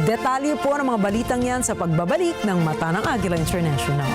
Detalye po ng mga balitang yan sa pagbabalik ng Mata ng Agila International.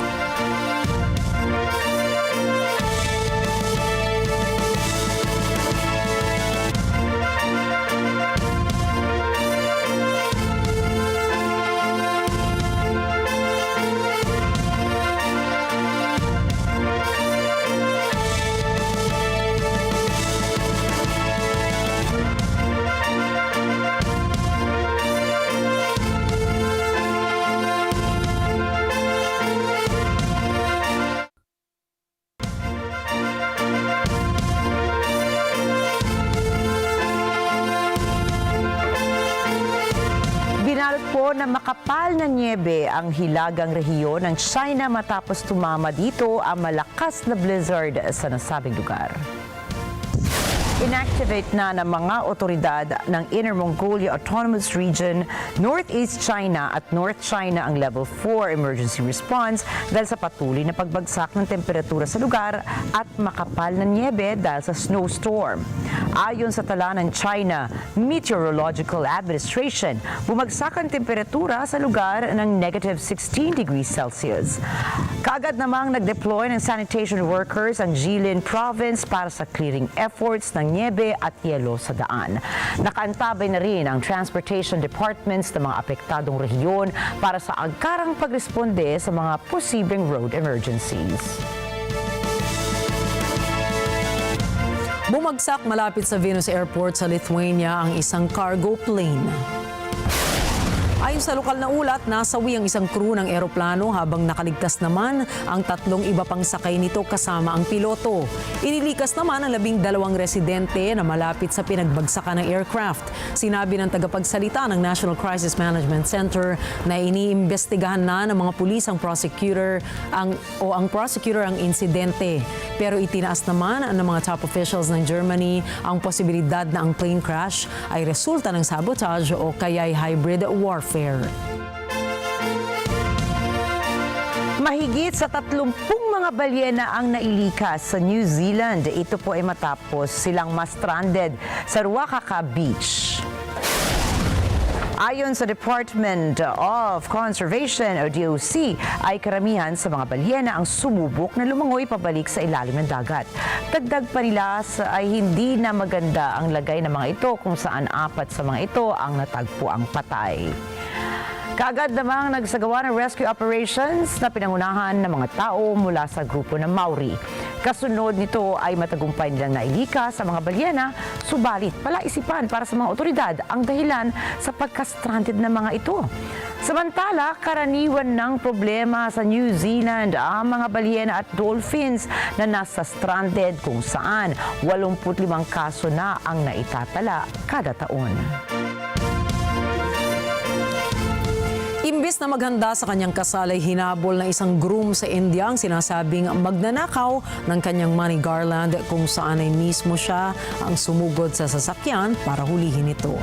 Binalot po na makapal na niebe ang hilagang rehiyon ng China matapos tumama dito ang malakas na blizzard sa nasabing lugar. Inactivate na ng mga otoridad ng Inner Mongolia Autonomous Region, Northeast China at North China ang Level 4 emergency response dahil sa patuloy na pagbagsak ng temperatura sa lugar at makapal na niebe dahil sa snowstorm. Ayon sa tala ng China Meteorological Administration, bumagsak ang temperatura sa lugar ng negative 16 degrees Celsius. Kaagad namang nag-deploy ng sanitation workers ang Jilin Province para sa clearing efforts ng niebe at yelo sa daan. Nakaantabay na rin ang transportation departments ng mga apektadong rehiyon para sa agkarang pagresponde sa mga posibleng road emergencies. Bumagsak malapit sa Vilnius Airport sa Lithuania ang isang cargo plane. Ayon sa lokal na ulat, nasawi ang isang crew ng eroplano habang nakaligtas naman ang 3 iba pang sakay nito kasama ang piloto. Inilikas naman ang 12 residente na malapit sa pinagbagsakan ng aircraft. Sinabi ng tagapagsalita ng National Crisis Management Center na iniimbestigahan na ng mga pulis ang prosecutor ang insidente. Pero itinaas naman ng mga top officials ng Germany ang posibilidad na ang plane crash ay resulta ng sabotage o kaya'y hybrid warfare. Mahigit sa 30 mga balyena ang nailikas sa New Zealand. Ito po ay matapos silang ma-stranded sa Ruakaka Beach. Ayon sa Department of Conservation o DOC, ay karamihan sa mga balyena ang sumubok na lumangoy pabalik sa ilalim ng dagat. Dagdag pa nila ay hindi na maganda ang lagay ng mga ito kung saan 4 sa mga ito ang natagpo ang patay. Kaagad namang nagsagawa ng rescue operations na pinangunahan ng mga tao mula sa grupo ng Maori. Kasunod nito ay matagumpay nilang nailikas sa mga balyena, subalit palaisipan para sa mga otoridad ang dahilan sa pagka-stranded ng mga ito. Samantala, karaniwan ng problema sa New Zealand ang mga balyena at dolphins na nasa stranded kung saan 85 kaso na ang naitatala kada taon. Imbis na maghanda sa kanyang kasal ay hinabol ng isang groom sa India ang sinasabing magnanakaw ng kanyang money garland kung saan ay mismo siya ang sumugod sa sasakyan para hulihin ito.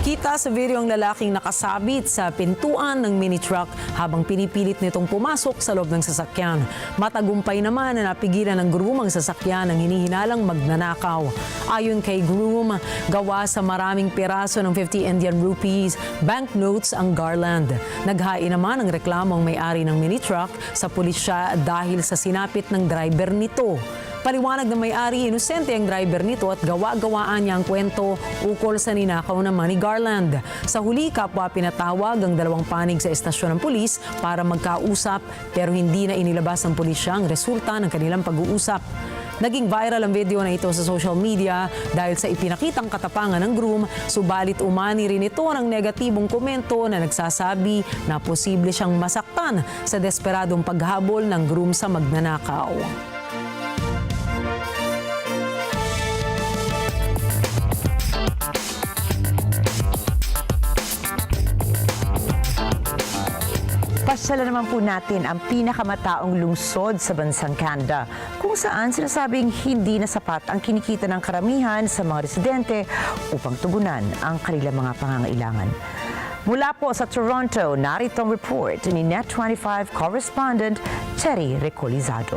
Kita sa video ang lalaking nakasabit sa pintuan ng mini truck habang pinipilit nitong pumasok sa loob ng sasakyan. Matagumpay naman na napigilan ng groom ang sasakyan ng hinihinalang magnanakaw. Ayon kay groom, gawa sa maraming piraso ng 50 Indian rupees, banknotes ang garland. Naghain naman ang reklamo ang may-ari ng mini truck sa pulisya dahil sa sinapit ng driver nito. Paliwanag ng may-ari, inosente ang driver nito at gawa-gawaan niya ang kwento ukol sa ninakaw naman ni Garland. Sa huli, kapwa pinatawag ang dalawang panig sa estasyon ng pulis para magkausap pero hindi na inilabas ng pulisya ang resulta ng kanilang pag-uusap. Naging viral ang video na ito sa social media dahil sa ipinakitang katapangan ng groom, subalit umani rin ito ng negatibong komento na nagsasabi na posible siyang masaktan sa desperadong paghabol ng groom sa magnanakaw. Pasyalan naman po natin ang pinakamataong lungsod sa bansang Canada, kung saan sinasabing hindi na sapat ang kinikita ng karamihan sa mga residente upang tugunan ang kanilang mga pangangailangan. Mula po sa Toronto, narito ang report ni Net25 correspondent Terry Recolizado.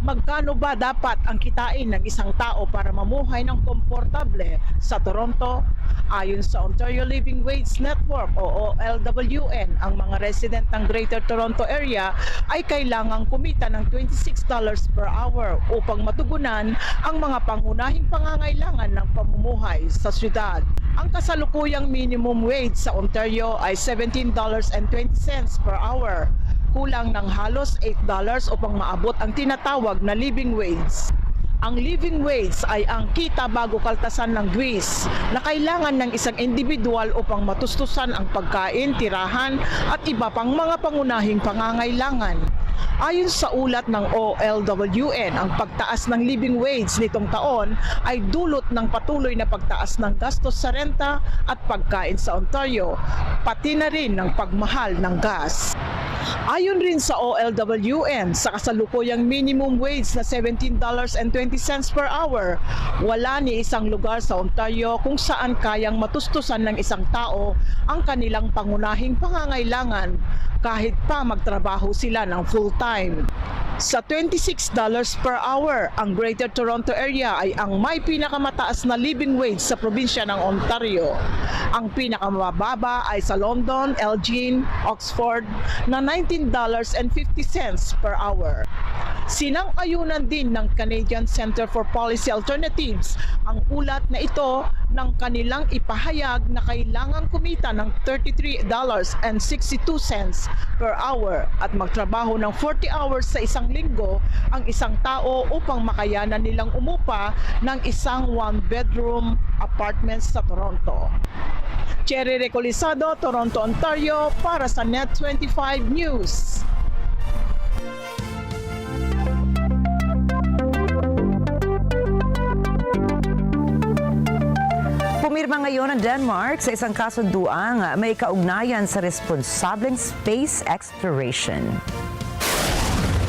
Magkano ba dapat ang kitain ng isang tao para mamuhay ng komportable sa Toronto? Ayon sa Ontario Living Wage Network o OLWN, ang mga resident ng Greater Toronto Area ay kailangang kumita ng $26 per hour upang matugunan ang mga pangunahing pangangailangan ng pamumuhay sa syudad. Ang kasalukuyang minimum wage sa Ontario ay $17.20 per hour. Kulang ng halos $8 upang maabot ang tinatawag na living wage. Ang living wage ay ang kita bago kaltasan ng buwis na kailangan ng isang individual upang matustusan ang pagkain, tirahan at iba pang mga pangunahing pangangailangan. Ayon sa ulat ng OLWN, ang pagtaas ng living wage nitong taon ay dulot ng patuloy na pagtaas ng gastos sa renta at pagkain sa Ontario, pati na rin ng pagmahal ng gas. Ayon rin sa OLWN, sa kasalukuyang minimum wage na $17.20 per hour, wala ni isang lugar sa Ontario kung saan kayang matustusan ng isang tao ang kanilang pangunahing pangangailangan kahit pa magtrabaho sila ng full-time. Sa $26 per hour, ang Greater Toronto Area ay ang may pinakamataas na living wage sa probinsya ng Ontario. Ang pinakamababa ay sa London, Elgin, Oxford na $19.50 per hour. Sinang-ayunan din ng Canadian Centre for Policy Alternatives ang ulat na ito ng kanilang ipahayag na kailangang kumita ng $33.62 per hour at magtrabaho ng 40 hours sa isang linggo ang isang tao upang makayanan nilang umupa ng isang one-bedroom apartment sa Toronto. Cherry Recolizado, Toronto, Ontario, para sa Net25 News. Pumirma ngayon ang Denmark sa isang kasunduang may kaugnayan sa responsableng space exploration.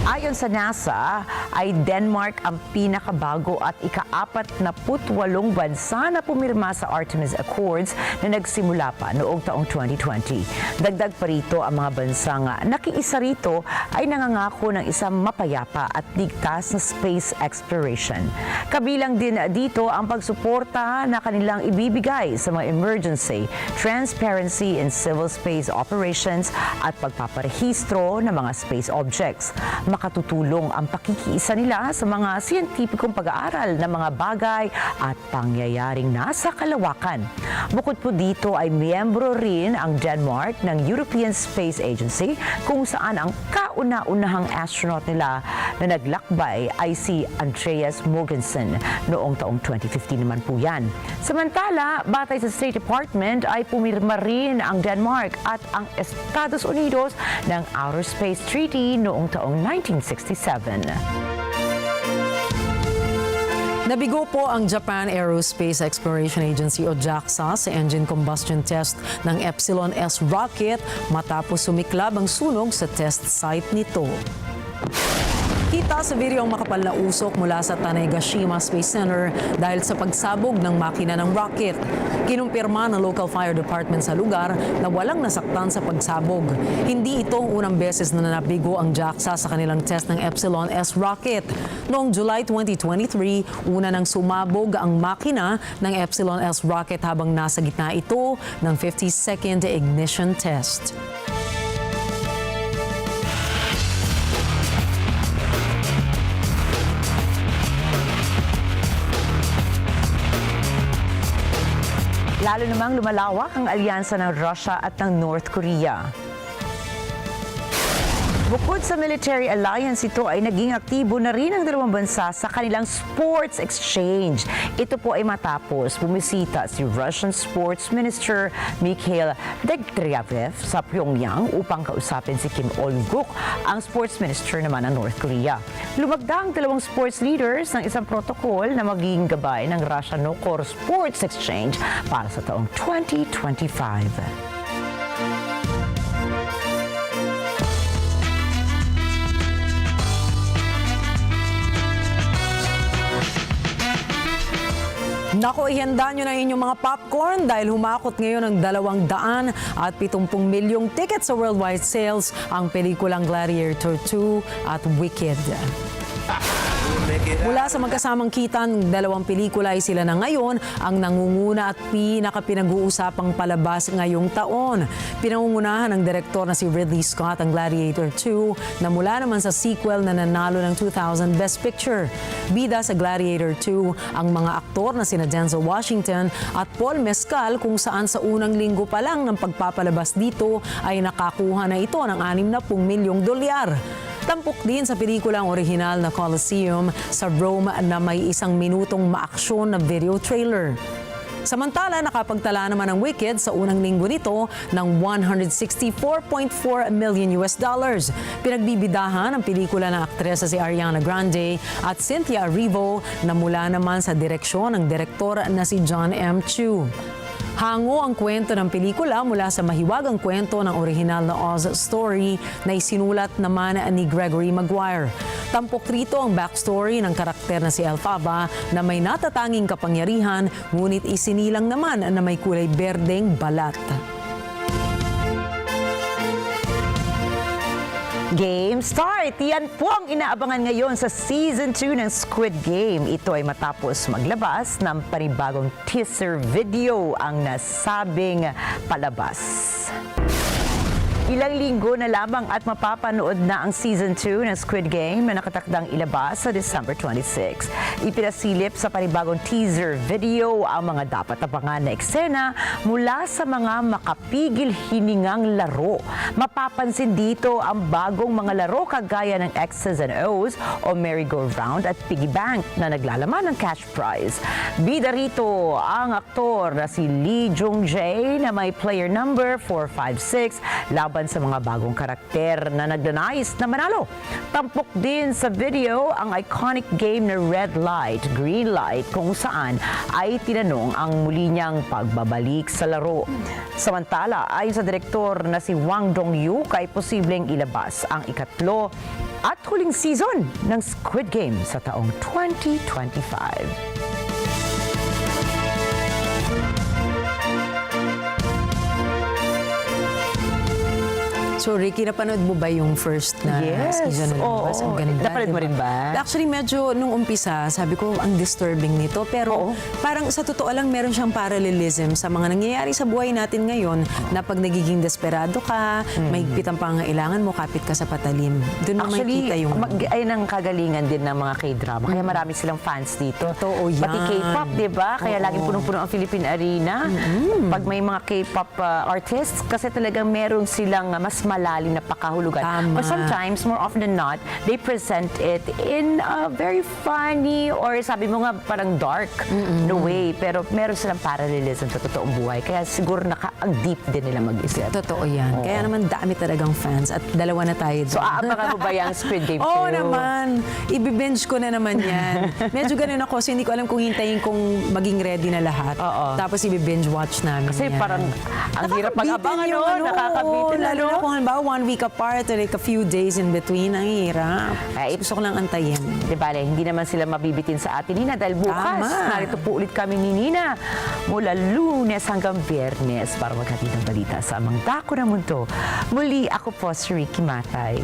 Ayon sa NASA, ay Denmark ang pinakabago at ika-48 bansa na pumirma sa Artemis Accords na nagsimula pa noong taong 2020. Dagdag pa rito ang mga bansang nakiisa rito ay nangangako ng isang mapayapa at ligtas na space exploration. Kabilang din dito ang pagsuporta na kanilang ibibigay sa mga emergency, transparency in civil space operations at pagpaparehistro ng mga space objects. Makatutulong ang pakikiisa nila sa mga siyentipikong pag-aaral ng mga bagay at pangyayaring nasa kalawakan. Bukod po dito ay miyembro rin ang Denmark ng European Space Agency kung saan ang kauna-unahang astronaut nila na naglakbay ay si Andreas Mogensen noong taong 2015 naman po yan. Samantala, batay sa State Department ay pumirma rin ang Denmark at ang Estados Unidos ng Outer Space Treaty noong taong 1967. Nabigo po ang Japan Aerospace Exploration Agency o JAXA sa engine combustion test ng Epsilon S rocket matapos sumiklab ang sunog sa test site nito. Kita sa video ang makapal na usok mula sa Tanegashima Space Center dahil sa pagsabog ng makina ng rocket. Kinumpirma ng local fire department sa lugar na walang nasaktan sa pagsabog. Hindi ito unang beses na nabigo ang JAXA sa kanilang test ng Epsilon S rocket. Noong July 2023, una nang sumabog ang makina ng Epsilon S rocket habang nasa gitna ito ng 50-second ignition test. Lalo namang lumalawak ang alyansa ng Russia at ng North Korea. Bukod sa military alliance, ito ay naging aktibo na rin ang dalawang bansa sa kanilang sports exchange. Ito po ay matapos bumisita si Russian Sports Minister Mikhail Degtyarev sa Pyongyang upang kausapin si Kim Ol-guk, ang sports minister naman ng North Korea. Lumagda ang dalawang sports leaders ng isang protocol na magiging gabay ng Russia-Nokor Sports Exchange para sa taong 2025. Naku, ihanda nyo na inyong mga popcorn dahil humakot ngayon ang 270 milyong tickets sa worldwide sales ang pelikulang Gladiator 2 at Wicked. Mula sa magkasamang kita ng dalawang pelikula ay sila na ngayon ang nangunguna at pinaka-pinag-uusapang palabas ngayong taon. Pinangungunahan ng direktor na si Ridley Scott ang Gladiator 2 na mula naman sa sequel na nanalo ng 2000 Best Picture. Bida sa Gladiator 2 ang mga aktor na sina Denzel Washington at Paul Mescal kung saan sa unang linggo pa lang ng pagpapalabas dito ay nakakuha na ito ng 60 milyong dolyar. Tampok din sa pelikula ang orihinal na Colosseum sa Rome na may 1 minutong maaksyon na video trailer. Samantala, nakapagtala naman ang Wicked sa unang linggo nito ng $164.4 million. Pinagbibidahan ang pelikula ng aktresa si Ariana Grande at Cynthia Erivo na mula naman sa direksyon ng direktor na si John M. Chu. Hango ang kwento ng pelikula mula sa mahiwagang kwento ng orihinal na Oz story na isinulat naman ni Gregory Maguire. Tampok rito ang backstory ng karakter na si Elphaba na may natatanging kapangyarihan ngunit isinilang naman na may kulay berdeng balat. Game start! Yan po ang inaabangan ngayon sa Season 2 ng Squid Game. Ito ay matapos maglabas ng panibagong teaser video ang nasabing palabas. Ilang linggo na lamang at mapapanood na ang Season 2 ng Squid Game na nakatakdang ilabas sa December 26. Ipinasilip sa panibagong teaser video ang mga dapat abangan na eksena mula sa mga makapigil hiningang laro. Mapapansin dito ang bagong mga laro kagaya ng X's and O's o merry-go-round at piggy bank na naglalaman ng cash prize. Bida rito ang aktor na si Lee Jung-jae na may player number 456 laban sa mga bagong karakter na nagdanais na manalo. Tampok din sa video ang iconic game na Red Light, Green Light kung saan ay tinanong ang muli niyang pagbabalik sa laro. Samantala, ayon sa direktor na si Wang Dong-yu, ay posibleng ilabas ang ikatlo at huling season ng Squid Game sa taong 2025. So, Rikki, napanood mo ba yung first na season na lumabas? Ang ganda, napanood mo rin ba? Actually, medyo nung umpisa, sabi ko, ang disturbing nito. Pero parang sa totoo lang, meron siyang parallelism sa mga nangyayari sa buhay natin ngayon na pag nagiging desperado ka, may pitang pangailangan mo, kapit ka sa patalim. Doon mo makikita yung... Ayun ang kagalingan din ng mga K-drama. Kaya marami silang fans dito. Totoo yan. Pati K-pop, di ba? Kaya laging punong-puno ang Philippine Arena. Pag may mga K-pop artists, kasi talagang meron silang mas malalim na pakahulugan. Tama. But sometimes, more often than not, they present it in a very funny or sabi mo nga parang dark no way. Pero meron silang parallelism sa totoong buhay. Kaya siguro ang deep din nila mag-isip. Totoo yan. Kaya naman dami talagang fans at dalawa na tayo doon. So aabangan mo ba yung Squid Game 2? Oo naman. Ibibinge ko na naman yan. Medyo ganun ako. So hindi ko alam kung hintayin kung maging ready na lahat. Tapos ibibinge watch namin kasi yan. parang ang hirap pag-abangan nakakabitin. Lalo na kung halimbawa 1 week apart or like a few days in between, ang hirap. Gusto ko lang antayin. Di bale, hindi naman sila mabibitin sa atin, Nina, dahil bukas, narito po ulit kami ni Nina mula Lunes hanggang Biyernes para maghatid ng balita sa amang dako ng mundo. Muli, ako po si Rikki Mathay.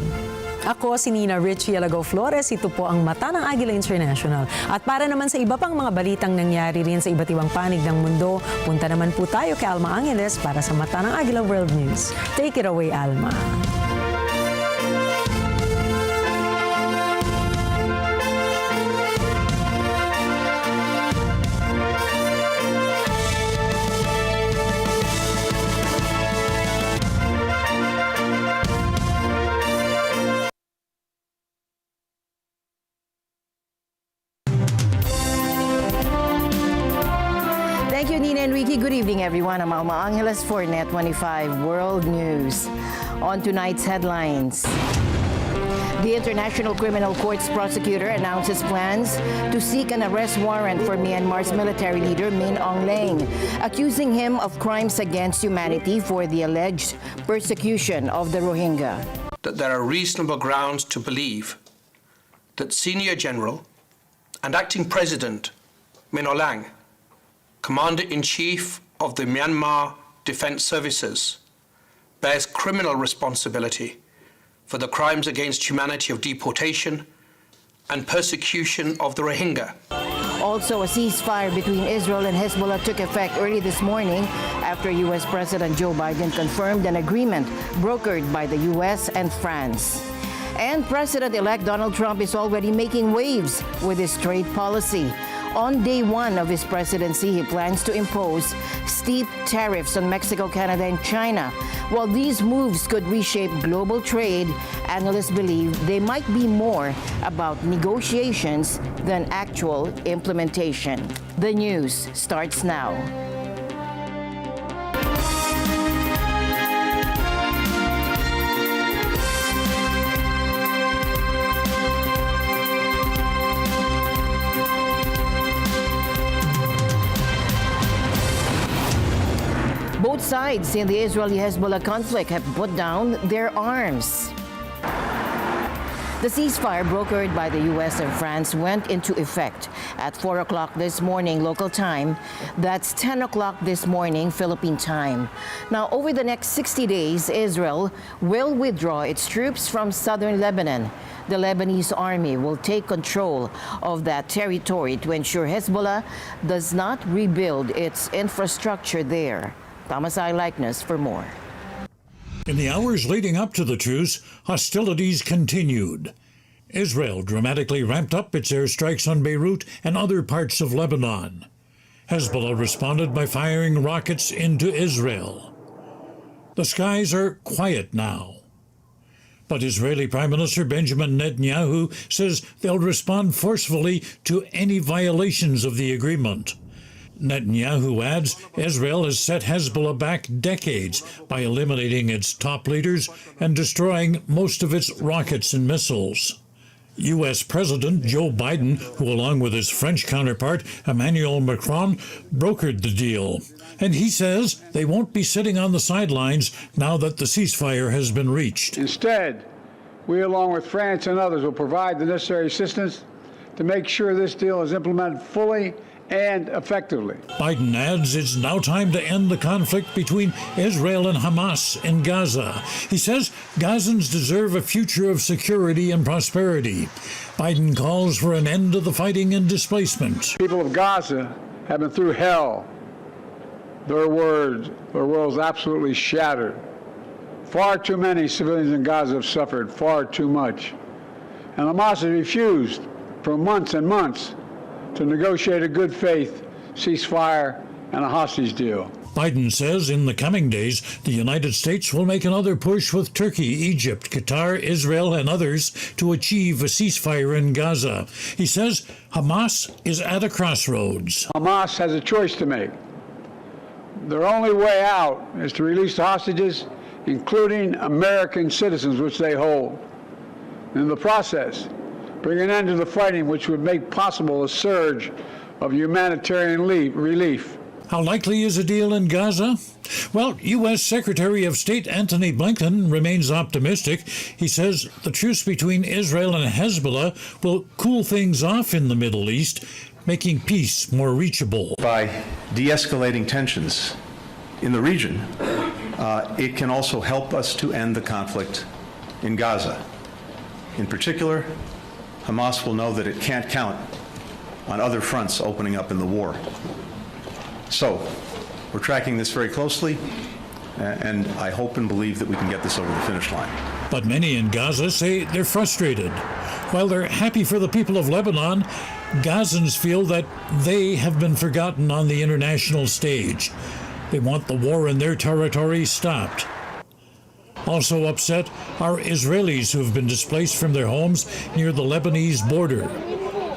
Ako si Nina Rikki Alagao Flores. Ito po ang Mata ng Agila International. At para naman sa iba pang mga balitang nangyari rin sa iba't ibang panig ng mundo, punta naman po tayo kay Alma Angeles para sa Mata ng Agila World News. Take it away, Alma. Thank you, Nina and Rikki. Good evening, everyone. I'm Alma Angeles for Net 25 World News. On tonight's headlines. The International Criminal Court's prosecutor announces plans to seek an arrest warrant for Myanmar's military leader Min Aung Hlaing, accusing him of crimes against humanity for the alleged persecution of the Rohingya. That there are reasonable grounds to believe that Senior General and Acting President Min Aung Hlaing, Commander-in-Chief of the Myanmar Defense Services, bears criminal responsibility for the crimes against humanity of deportation and persecution of the Rohingya. Also, a ceasefire between Israel and Hezbollah took effect early this morning after U.S. President Joe Biden confirmed an agreement brokered by the U.S. and France. And President-elect Donald Trump is already making waves with his trade policy. On day one of his presidency, he plans to impose steep tariffs on Mexico, Canada, and China. While these moves could reshape global trade, analysts believe they might be more about negotiations than actual implementation. The news starts now. Both sides in the Israeli-Hezbollah conflict have put down their arms. The ceasefire brokered by the U.S. and France went into effect at 4 o'clock this morning local time. That's 10 o'clock this morning Philippine time. Now, over the next 60 days, Israel will withdraw its troops from southern Lebanon. The Lebanese army will take control of that territory to ensure Hezbollah does not rebuild its infrastructure there. Mathay likeness for more. In the hours leading up to the truce, hostilities continued. Israel dramatically ramped up its airstrikes on Beirut and other parts of Lebanon. Hezbollah responded by firing rockets into Israel. The skies are quiet now. But Israeli Prime Minister Benjamin Netanyahu says they'll respond forcefully to any violations of the agreement. Netanyahu adds Israel has set Hezbollah back decades by eliminating its top leaders and destroying most of its rockets and missiles. U.S. President Joe Biden, who along with his French counterpart Emmanuel Macron, brokered the deal. And he says they won't be sitting on the sidelines now that the ceasefire has been reached. Instead, we along with France and others will provide the necessary assistance to make sure this deal is implemented fully and effectively. Biden adds it's now time to end the conflict between Israel and Hamas in Gaza. He says Gazans deserve a future of security and prosperity. Biden calls for an end to the fighting and displacement. People of Gaza have been through hell. Their world's absolutely shattered. Far too many civilians in Gaza have suffered, far too much. And Hamas has refused for months and months to negotiate a good faith ceasefire and a hostage deal. Biden says in the coming days, the United States will make another push with Turkey, Egypt, Qatar, Israel, and others to achieve a ceasefire in Gaza. He says Hamas is at a crossroads. Hamas has a choice to make. Their only way out is to release the hostages, including American citizens, which they hold. In the process, bring an end to the fighting, which would make possible a surge of humanitarian relief. How likely is a deal in Gaza? Well, U.S. Secretary of State Antony Blinken remains optimistic. He says the truce between Israel and Hezbollah will cool things off in the Middle East, making peace more reachable. By de-escalating tensions in the region, it can also help us to end the conflict in Gaza. In particular, Hamas will know that it can't count on other fronts opening up in the war. So, we're tracking this very closely, and I hope and believe that we can get this over the finish line. But many in Gaza say they're frustrated. While they're happy for the people of Lebanon, Gazans feel that they have been forgotten on the international stage. They want the war in their territory stopped. Also upset are Israelis who have been displaced from their homes near the Lebanese border.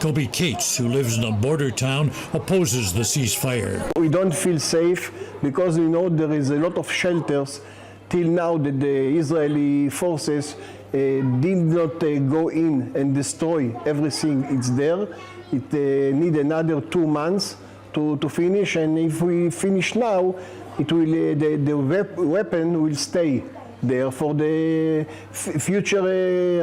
Kobe Cates, who lives in a border town, opposes the ceasefire. We don't feel safe because there is a lot of shelters till now that the Israeli forces did not go in and destroy everything. It's there. It need another 2 months to finish, and if we finish now, it will the weapon will stay there for the future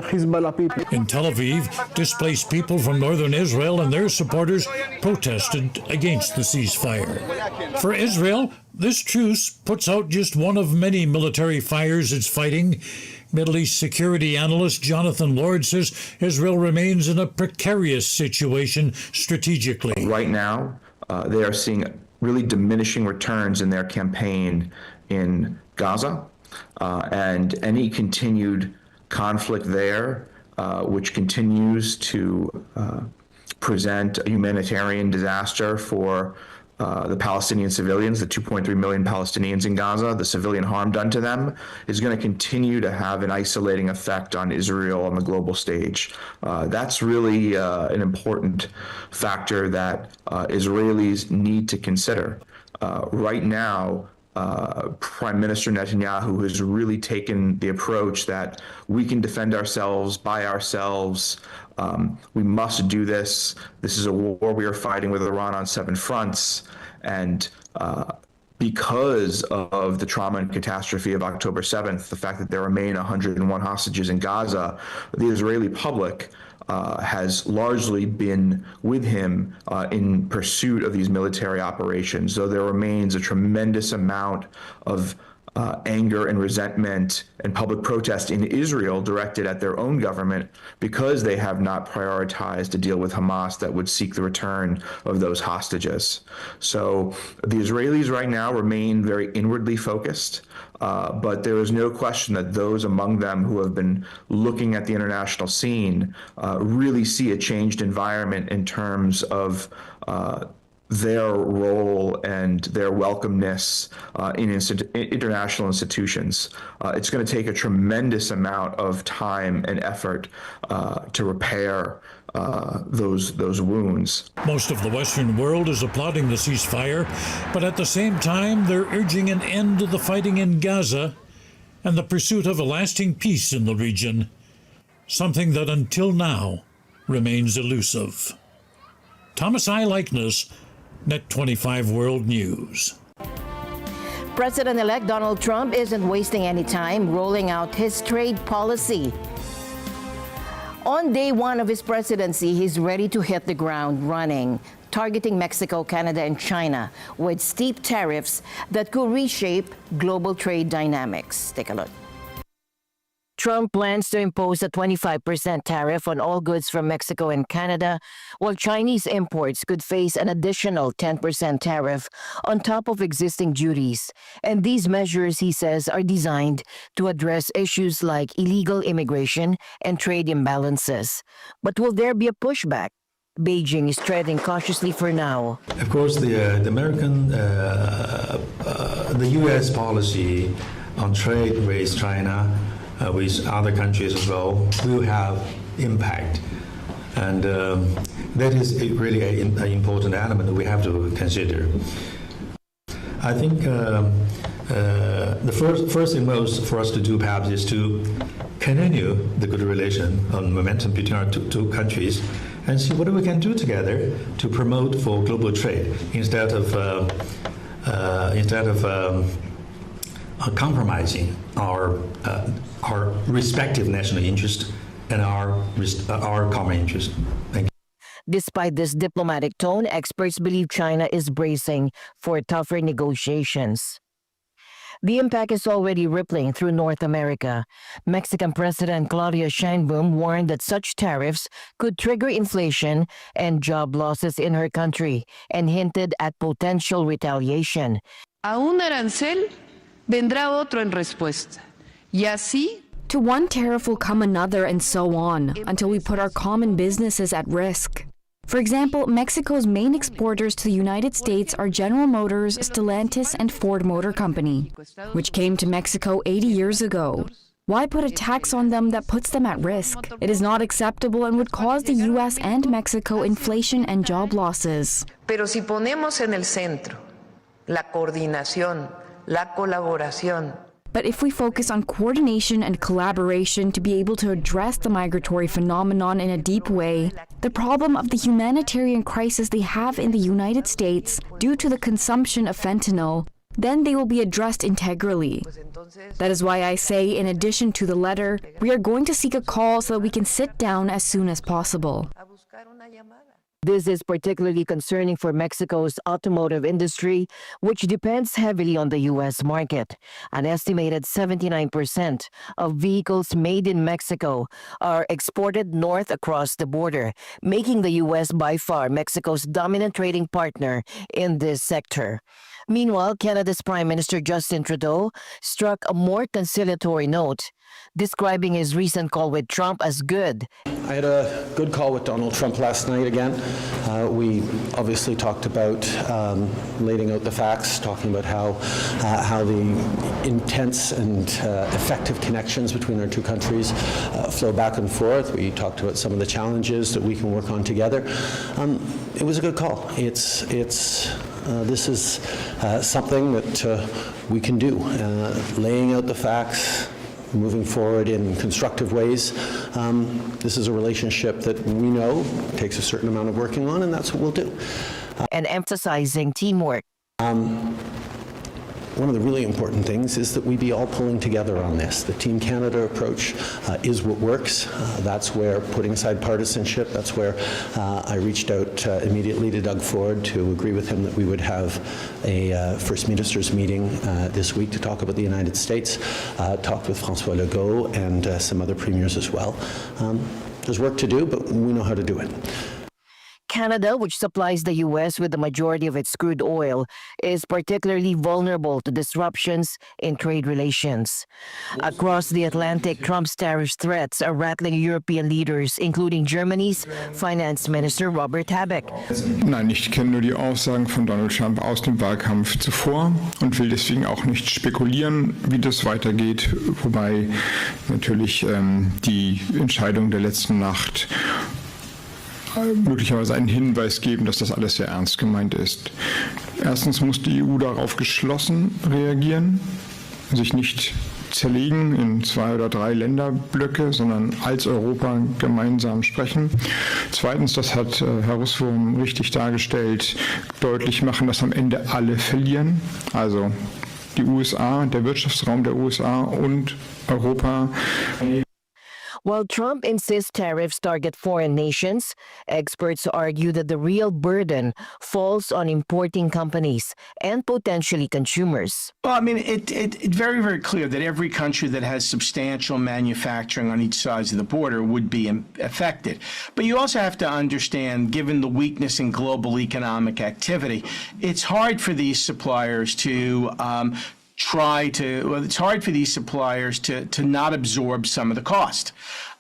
Hezbollah people. In Tel Aviv, displaced people from northern Israel and their supporters protested against the ceasefire. For Israel, this truce puts out just one of many military fires it's fighting. Middle East security analyst Jonathan Lord says Israel remains in a precarious situation strategically. Right now, they are seeing really diminishing returns in their campaign in Gaza, and any continued conflict there, which continues to present a humanitarian disaster for the Palestinian civilians, the 2.3 million Palestinians in Gaza, the civilian harm done to them, is going to continue to have an isolating effect on Israel on the global stage. That's really an important factor that Israelis need to consider. Right now, Prime Minister Netanyahu has really taken the approach that we can defend ourselves by ourselves. We must do this. This is a war we are fighting with Iran on 7 fronts. And because of the trauma and catastrophe of October 7th, the fact that there remain 101 hostages in Gaza, the Israeli public has largely been with him in pursuit of these military operations, though there remains a tremendous amount of anger and resentment and public protest in Israel directed at their own government because they have not prioritized a deal with Hamas that would seek the return of those hostages. So the Israelis right now remain very inwardly focused, but there is no question that those among them who have been looking at the international scene really see a changed environment in terms of their role and their welcomeness in international institutions. It's going to take a tremendous amount of time and effort to repair those wounds. Most of the Western world is applauding the ceasefire, but at the same time, they're urging an end to the fighting in Gaza and the pursuit of a lasting peace in the region, something that until now remains elusive. Thomas I. Likeness, Net 25 World News. President-elect Donald Trump isn't wasting any time rolling out his trade policy. On day 1 of his presidency, he's ready to hit the ground running, targeting Mexico, Canada, and China with steep tariffs that could reshape global trade dynamics. Take a look. Trump plans to impose a 25% tariff on all goods from Mexico and Canada, while Chinese imports could face an additional 10% tariff on top of existing duties. And these measures, he says, are designed to address issues like illegal immigration and trade imbalances. But will there be a pushback? Beijing is treading cautiously for now. Of course, the U.S. policy on trade with China, with other countries as well, will have impact. And that is really an important element that we have to consider. I think the first thing most for us to do perhaps is to continue the good relation and momentum between our two countries and see what we can do together to promote for global trade instead of compromising our respective national interest and our common interest. Thank you. Despite this diplomatic tone, experts believe China is bracing for tougher negotiations. The impact is already rippling through North America. Mexican President Claudia Sheinbaum warned that such tariffs could trigger inflation and job losses in her country and hinted at potential retaliation. A un arancel vendrá otro en respuesta. Y así, to one tariff will come another, and so on, until we put our common businesses at risk. For example, Mexico's main exporters to the United States are General Motors, Stellantis, and Ford Motor Company, which came to Mexico 80 years ago. Why put a tax on them that puts them at risk? It is not acceptable and would cause the U.S. and Mexico inflation and job losses. Pero si ponemos en el centro la coordinación, la colaboración. But if we focus on coordination and collaboration to be able to address the migratory phenomenon in a deep way, the problem of the humanitarian crisis they have in the United States due to the consumption of fentanyl, then they will be addressed integrally. That is why I say, in addition to the letter, we are going to seek a call so that we can sit down as soon as possible. This is particularly concerning for Mexico's automotive industry, which depends heavily on the U.S. market. An estimated 79% of vehicles made in Mexico are exported north across the border, making the U.S. by far Mexico's dominant trading partner in this sector. Meanwhile, Canada's Prime Minister Justin Trudeau struck a more conciliatory note, describing his recent call with Trump as good. I had a good call with Donald Trump last night again. We obviously talked about laying out the facts, talking about how the intense and effective connections between our two countries flow back and forth. We talked about some of the challenges that we can work on together. It was a good call. This is something that we can do, laying out the facts, moving forward in constructive ways. This is a relationship that we know takes a certain amount of working on, and that's what we'll do. And emphasizing teamwork. One of the really important things is that we be all pulling together on this. The Team Canada approach is what works. That's where, putting aside partisanship, that's where I reached out immediately to Doug Ford to agree with him that we would have a First Ministers meeting this week to talk about the United States. Talked with François Legault and some other premiers as well. There's work to do, but we know how to do it. Canada, which supplies the U.S. with the majority of its crude oil, is particularly vulnerable to disruptions in trade relations. Across the Atlantic, Trump's tariff threats are rattling European leaders, including Germany's Finance Minister Robert Habeck. Nein, ich kenne nur die Aussagen von Donald Trump aus dem Wahlkampf zuvor und will deswegen auch nicht spekulieren, wie das weitergeht, wobei natürlich die Entscheidung der letzten Nacht möglicherweise einen Hinweis geben, dass das alles sehr ernst gemeint ist. Erstens muss die EU darauf geschlossen reagieren, sich nicht zerlegen in 2 oder 3 Länderblöcke, sondern als Europa gemeinsam sprechen. Zweitens, das hat Herr Russwurm richtig dargestellt, deutlich machen, dass am Ende alle verlieren. Also die USA, der Wirtschaftsraum der USA und Europa. While Trump insists tariffs target foreign nations, experts argue that the real burden falls on importing companies and potentially consumers. Well, I mean, it's very, very clear that every country that has substantial manufacturing on each side of the border would be affected. But you also have to understand, given the weakness in global economic activity, it's hard for these suppliers to it's hard for these suppliers to not absorb some of the cost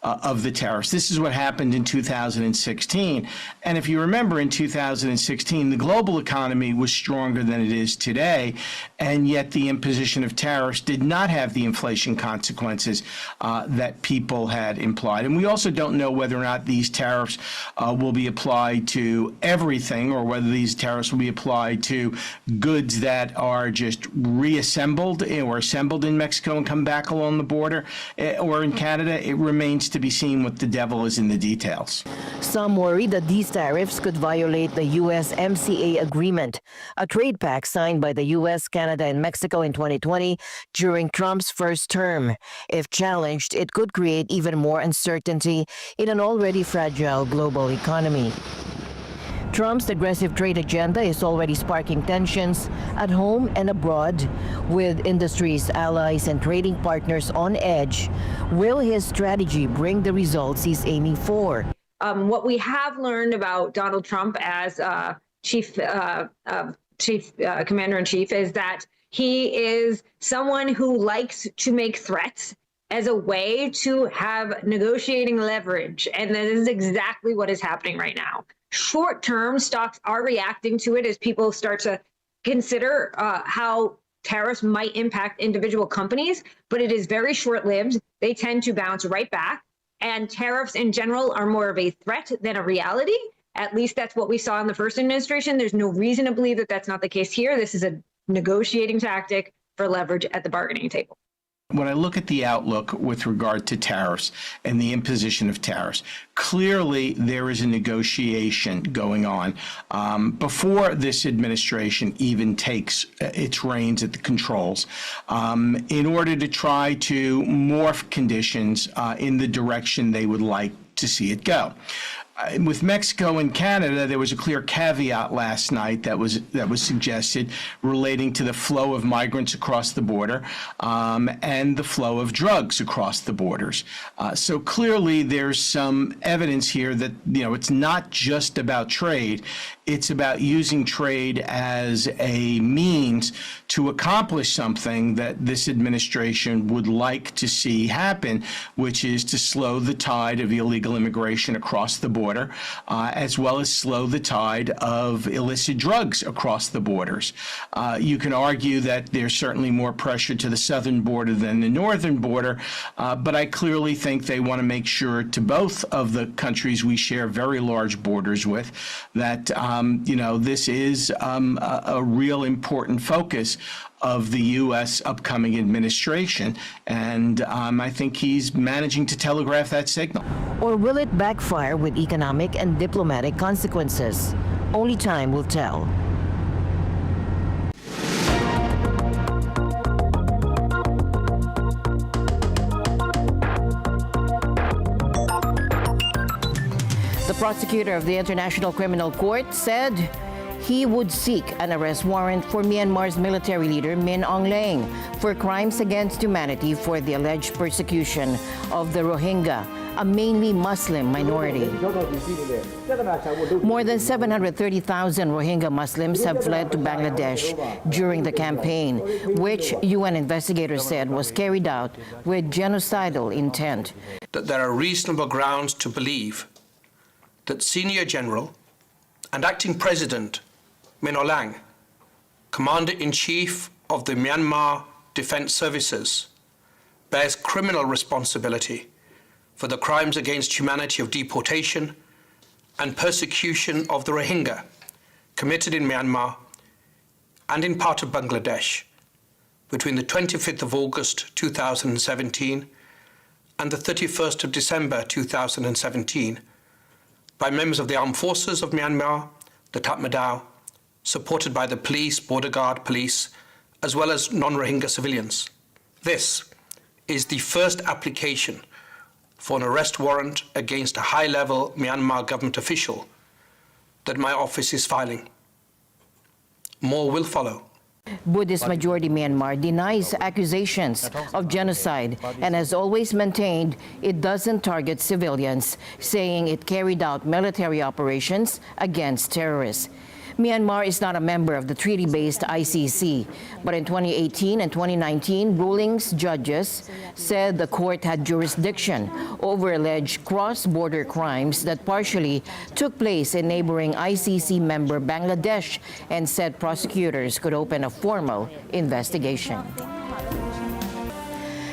of the tariffs. This is what happened in 2016. And if you remember, in 2016, the global economy was stronger than it is today, and yet the imposition of tariffs did not have the inflation consequences that people had implied. And we also don't know whether or not these tariffs will be applied to everything, or whether these tariffs will be applied to goods that are just reassembled or assembled in Mexico and come back along the border, or in Canada. It remains to be seen what the devil is in the details. Some worry that these tariffs could violate the USMCA agreement, a trade pact signed by the U.S., Canada, and Mexico in 2020 during Trump's first term. If challenged, it could create even more uncertainty in an already fragile global economy. Trump's aggressive trade agenda is already sparking tensions at home and abroad, with industry's allies and trading partners on edge. Will his strategy bring the results he's aiming for? What we have learned about Donald Trump as chief commander-in-chief is that he is someone who likes to make threats as a way to have negotiating leverage. And this is exactly what is happening right now. Short-term stocks are reacting to it as people start to consider how tariffs might impact individual companies, but it is very short-lived. They tend to bounce right back. And tariffs in general are more of a threat than a reality. At least that's what we saw in the first administration. There's no reason to believe that that's not the case here. This is a negotiating tactic for leverage at the bargaining table. When I look at the outlook with regard to tariffs and the imposition of tariffs, clearly there is a negotiation going on before this administration even takes its reins at the controls in order to try to morph conditions in the direction they would like to see it go. With Mexico and Canada, there was a clear caveat last night that was suggested relating to the flow of migrants across the border and the flow of drugs across the borders. So clearly, there's some evidence here that it's not just about trade; it's about using trade as a means to accomplish something that this administration would like to see happen, which is to slow the tide of illegal immigration across the border, as well as slow the tide of illicit drugs across the borders. You can argue that there's certainly more pressure to the southern border than the northern border, but I clearly think they want to make sure to both of the countries we share very large borders with that, this is a real important focus of the U.S. upcoming administration, and I think he's managing to telegraph that signal. Or will it backfire with economic and diplomatic consequences? Only time will tell. The prosecutor of the International Criminal Court said he would seek an arrest warrant for Myanmar's military leader Min Aung Hlaing for crimes against humanity for the alleged persecution of the Rohingya, a mainly Muslim minority. More than 730,000 Rohingya Muslims have fled to Bangladesh during the campaign, which UN investigators said was carried out with genocidal intent. That there are reasonable grounds to believe that Senior General and Acting President Min Aung Hlaing, Commander-in-Chief of the Myanmar Defense Services, bears criminal responsibility for the crimes against humanity of deportation and persecution of the Rohingya committed in Myanmar and in part of Bangladesh between the 25th of August 2017 and the 31st of December 2017 by members of the Armed Forces of Myanmar, the Tatmadaw, supported by the police, border guard police, as well as non-Rohingya civilians. This is the first application for an arrest warrant against a high-level Myanmar government official that my office is filing. More will follow. Buddhist majority Myanmar denies accusations of genocide and has always maintained it doesn't target civilians, saying it carried out military operations against terrorists. Myanmar is not a member of the treaty-based ICC, but in 2018 and 2019, rulings judges said the court had jurisdiction over alleged cross-border crimes that partially took place in neighboring ICC member Bangladesh and said prosecutors could open a formal investigation.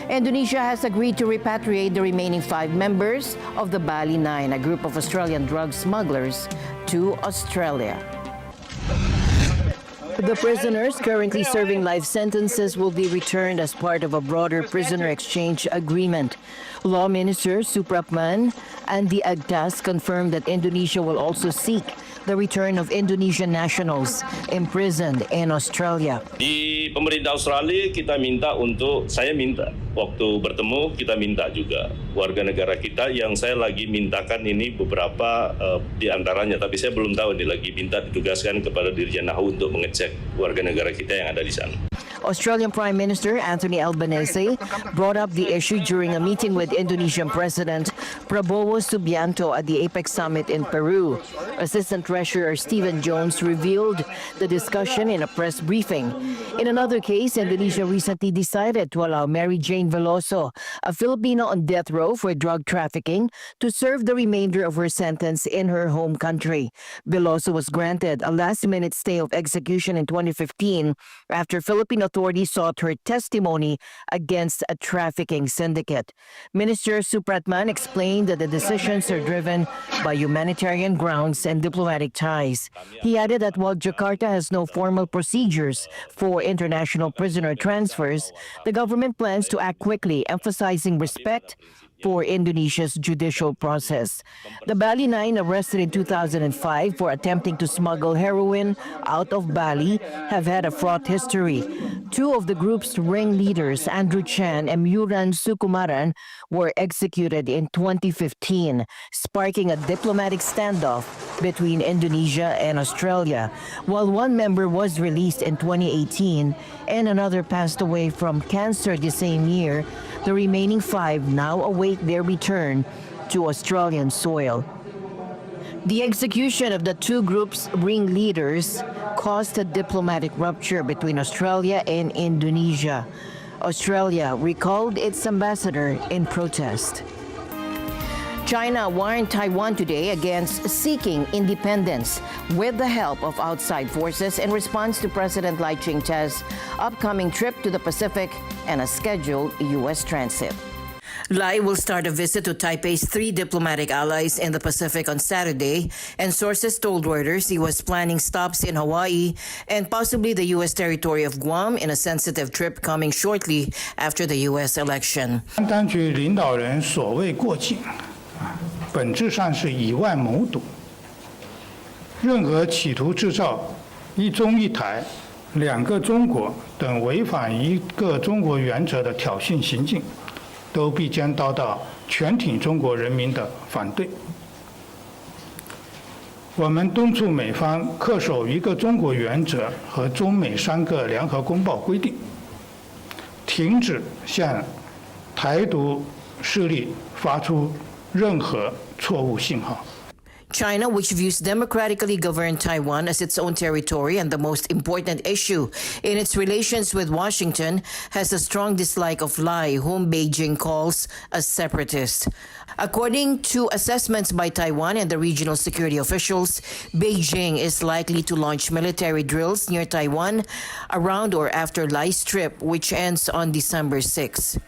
Indonesia has agreed to repatriate the remaining 5 members of the Bali 9, a group of Australian drug smugglers, to Australia. The prisoners currently serving life sentences will be returned as part of a broader prisoner exchange agreement. Law Minister Suprapman Andi Agtas confirmed that Indonesia will also seek the return of Indonesian nationals imprisoned in Australia. Di pemerintah Australia kita minta saya minta waktu bertemu kita minta juga warga negara kita yang saya lagi mintakan ini beberapa di antaranya, tapi saya belum tahu ini lagi minta ditugaskan kepada Dirjen Nahu untuk mengecek warga negara kita yang ada di sana. Australian Prime Minister Anthony Albanese brought up the issue during a meeting with Indonesian President Prabowo Subianto at the APEC Summit in Peru. Assistant Treasurer Stephen Jones revealed the discussion in a press briefing. In another case, Indonesia recently decided to allow Mary Jane Veloso, a Filipino on death row for drug trafficking, to serve the remainder of her sentence in her home country. Veloso was granted a last-minute stay of execution in 2015 after Filipino authorities sought her testimony against a trafficking syndicate. Minister Supratman explained that the decisions are driven by humanitarian grounds and diplomatic ties. He added that while Jakarta has no formal procedures for international prisoner transfers, the government plans to act quickly, emphasizing respect for Indonesia's judicial process. The Bali Nine, arrested in 2005 for attempting to smuggle heroin out of Bali, have had a fraught history. Two of the group's ringleaders, Andrew Chan and Muran Sukumaran, were executed in 2015, sparking a diplomatic standoff between Indonesia and Australia. While one member was released in 2018 and another passed away from cancer the same year, the remaining 5 now await their return to Australian soil. The execution of the two groups' ringleaders caused a diplomatic rupture between Australia and Indonesia. Australia recalled its ambassador in protest. China warned Taiwan today against seeking independence with the help of outside forces in response to President Lai Ching-te's upcoming trip to the Pacific and a scheduled U.S. transit. Lai will start a visit to Taipei's 3 diplomatic allies in the Pacific on Saturday, and sources told Reuters he was planning stops in Hawaii and possibly the U.S. territory of Guam in a sensitive trip coming shortly after the U.S. election. 当局领导人所谓过境，本质上是以外谋独。任何企图制造一中一台、两个中国等违反一个中国原则的挑衅行径，都必将遭到全体中国人民的反对。我们敦促美方恪守一个中国原则和中美3个联合公报规定，停止向台独势力发出任何错误信号。 China, which views democratically governed Taiwan as its own territory and the most important issue in its relations with Washington, has a strong dislike of Lai, whom Beijing calls a separatist. According to assessments by Taiwan and the regional security officials, Beijing is likely to launch military drills near Taiwan around or after Lai's trip, which ends on December 6.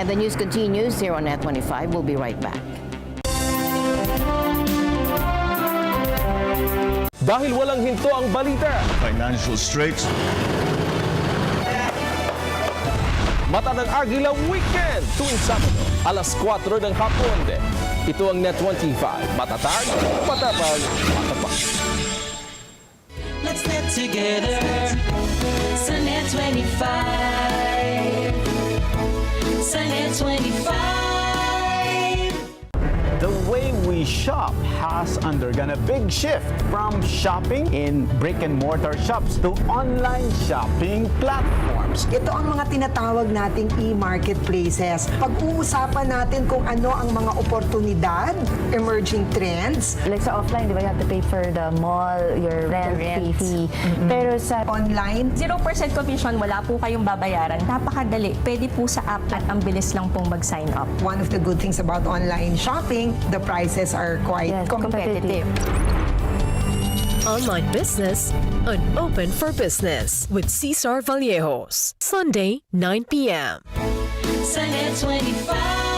And the news continues here on Net 25. We'll be right back. Dahil walang hinto ang balita. Financial straits. Mata ng Agila Weekend tuwing Sabado, alas 4 ng hapon. Ito ang Net 25. Matatag, matapag, matapak. Let's net together sa Net 25. Sa Net 25. The way we shop has undergone a big shift from shopping in brick-and-mortar shops to online shopping platforms. Ito ang mga tinatawag nating e-marketplaces. Pag-uusapan natin kung ano ang mga oportunidad, emerging trends. Like sa offline, di ba, you have to pay for the mall, your rent fee. Pero sa online, 0% commission, wala po kayong babayaran. Napakadali. Pwede po sa app at ang bilis lang pong mag-sign up. One of the good things about online shopping, the prices are quite competitive. Online business, an open for business with Cesar Vallejos. Sunday, 9 p.m. Sa Net 25.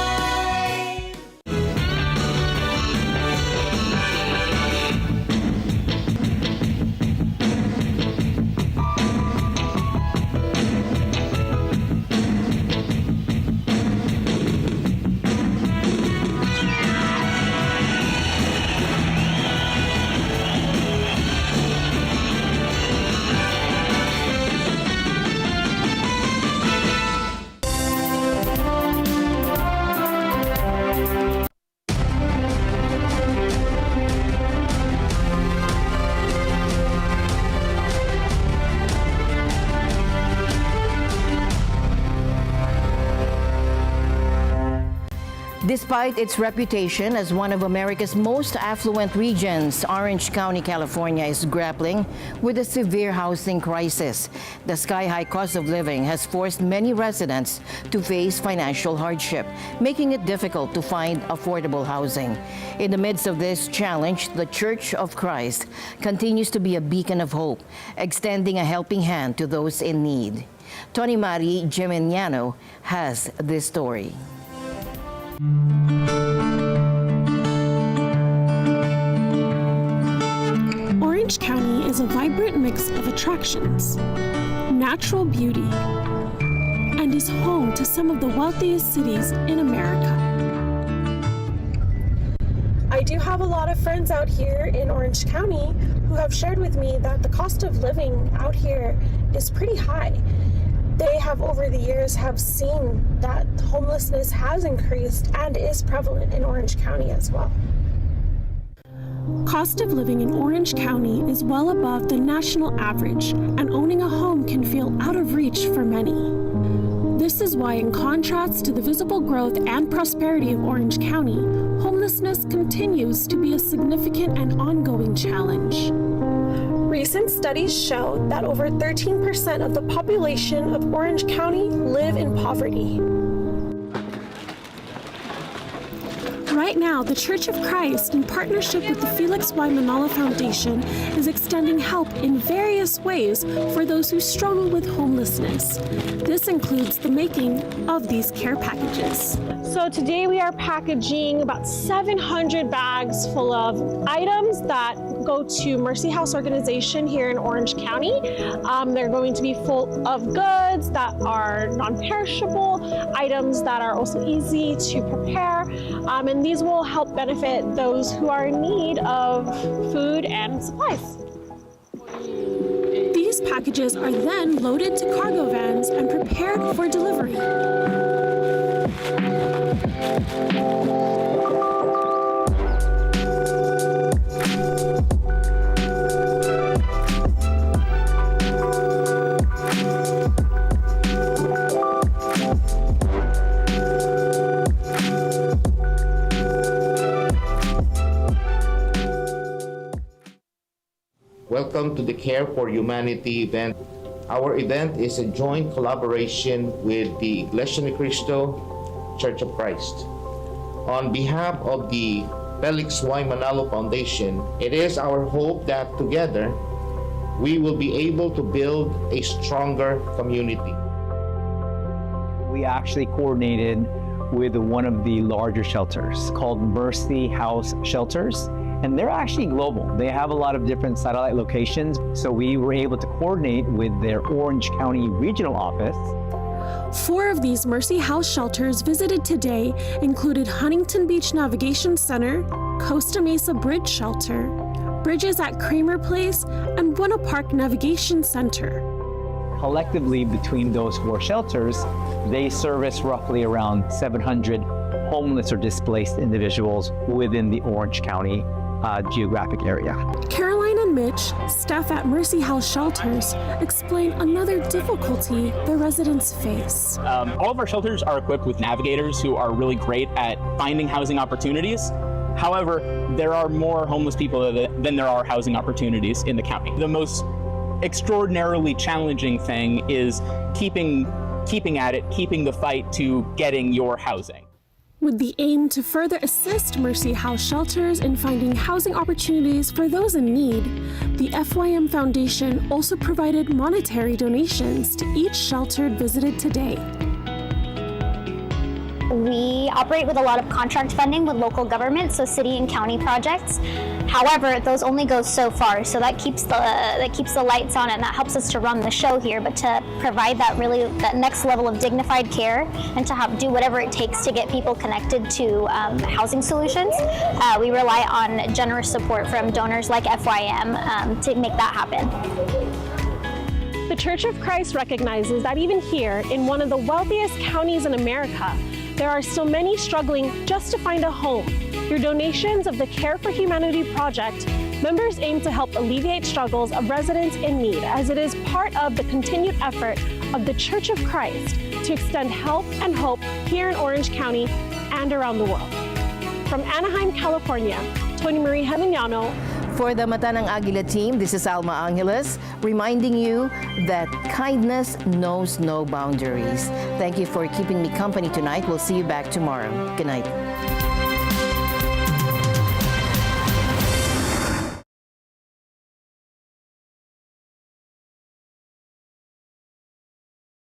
Despite its reputation as one of America's most affluent regions, Orange County, California is grappling with a severe housing crisis. The sky-high cost of living has forced many residents to face financial hardship, making it difficult to find affordable housing. In the midst of this challenge, the Church of Christ continues to be a beacon of hope, extending a helping hand to those in need. Tony Mari Geminiano has this story. Orange County is a vibrant mix of attractions, natural beauty, and is home to some of the wealthiest cities in America. I do have a lot of friends out here in Orange County who have shared with me that the cost of living out here is pretty high. They have over the years have seen that homelessness has increased and is prevalent in Orange County as well. Cost of living in Orange County is well above the national average, and owning a home can feel out of reach for many. This is why, in contrast to the visible growth and prosperity of Orange County, homelessness continues to be a significant and ongoing challenge. Recent studies show that over 13% of the population of Orange County live in poverty. Right now, the Church of Christ, in partnership with the Felix Y. Manala Foundation, is extending help in various ways for those who struggle with homelessness. This includes the making of these care packages. So today we are packaging about 700 bags full of items that go to Mercy House organization here in Orange County. They're going to be full of goods that are non-perishable, items that are also easy to prepare, and these will help benefit those who are in need of food and supplies. These packages are then loaded to cargo vans and prepared for delivery. Welcome to the Care for Humanity event. Our event is a joint collaboration with the Iglesia ni Cristo Church of Christ. On behalf of the Felix Y. Manalo Foundation, it is our hope that together we will be able to build a stronger community. We actually coordinated with one of the larger shelters called Mercy House Shelters. And they're actually global. They have a lot of different satellite locations. So we were able to coordinate with their Orange County regional office. 4 of these Mercy House shelters visited today included Huntington Beach Navigation Center, Costa Mesa Bridge Shelter, Bridges at Kramer Place, and Buena Park Navigation Center. Collectively, between those 4 shelters, they service roughly around 700 homeless or displaced individuals within the Orange County geographic area. Caroline and Mitch, staff at Mercy House Shelters, explain another difficulty the residents face. All of our shelters are equipped with navigators who are really great at finding housing opportunities. However, there are more homeless people than there are housing opportunities in the county. The most extraordinarily challenging thing is keeping at it, keeping the fight to getting your housing. With the aim to further assist Mercy House Shelters in finding housing opportunities for those in need, the FYM Foundation also provided monetary donations to each shelter visited today. We operate with a lot of contract funding with local governments, so city and county projects. However, those only go so far, so that keeps the lights on and that helps us to run the show here. But to provide that next level of dignified care and to do whatever it takes to get people connected to housing solutions, we rely on generous support from donors like FYM to make that happen. The Church of Christ recognizes that even here, in one of the wealthiest counties in America, there are still many struggling just to find a home. Through donations of the Care for Humanity project, members aim to help alleviate struggles of residents in need, as it is part of the continued effort of the Church of Christ to extend help and hope here in Orange County and around the world. From Anaheim, California, Tony Marie Geminiano. For the Mata ng Agila team, this is Alma Angeles, reminding you that kindness knows no boundaries. Thank you for keeping me company tonight. We'll see you back tomorrow. Good night.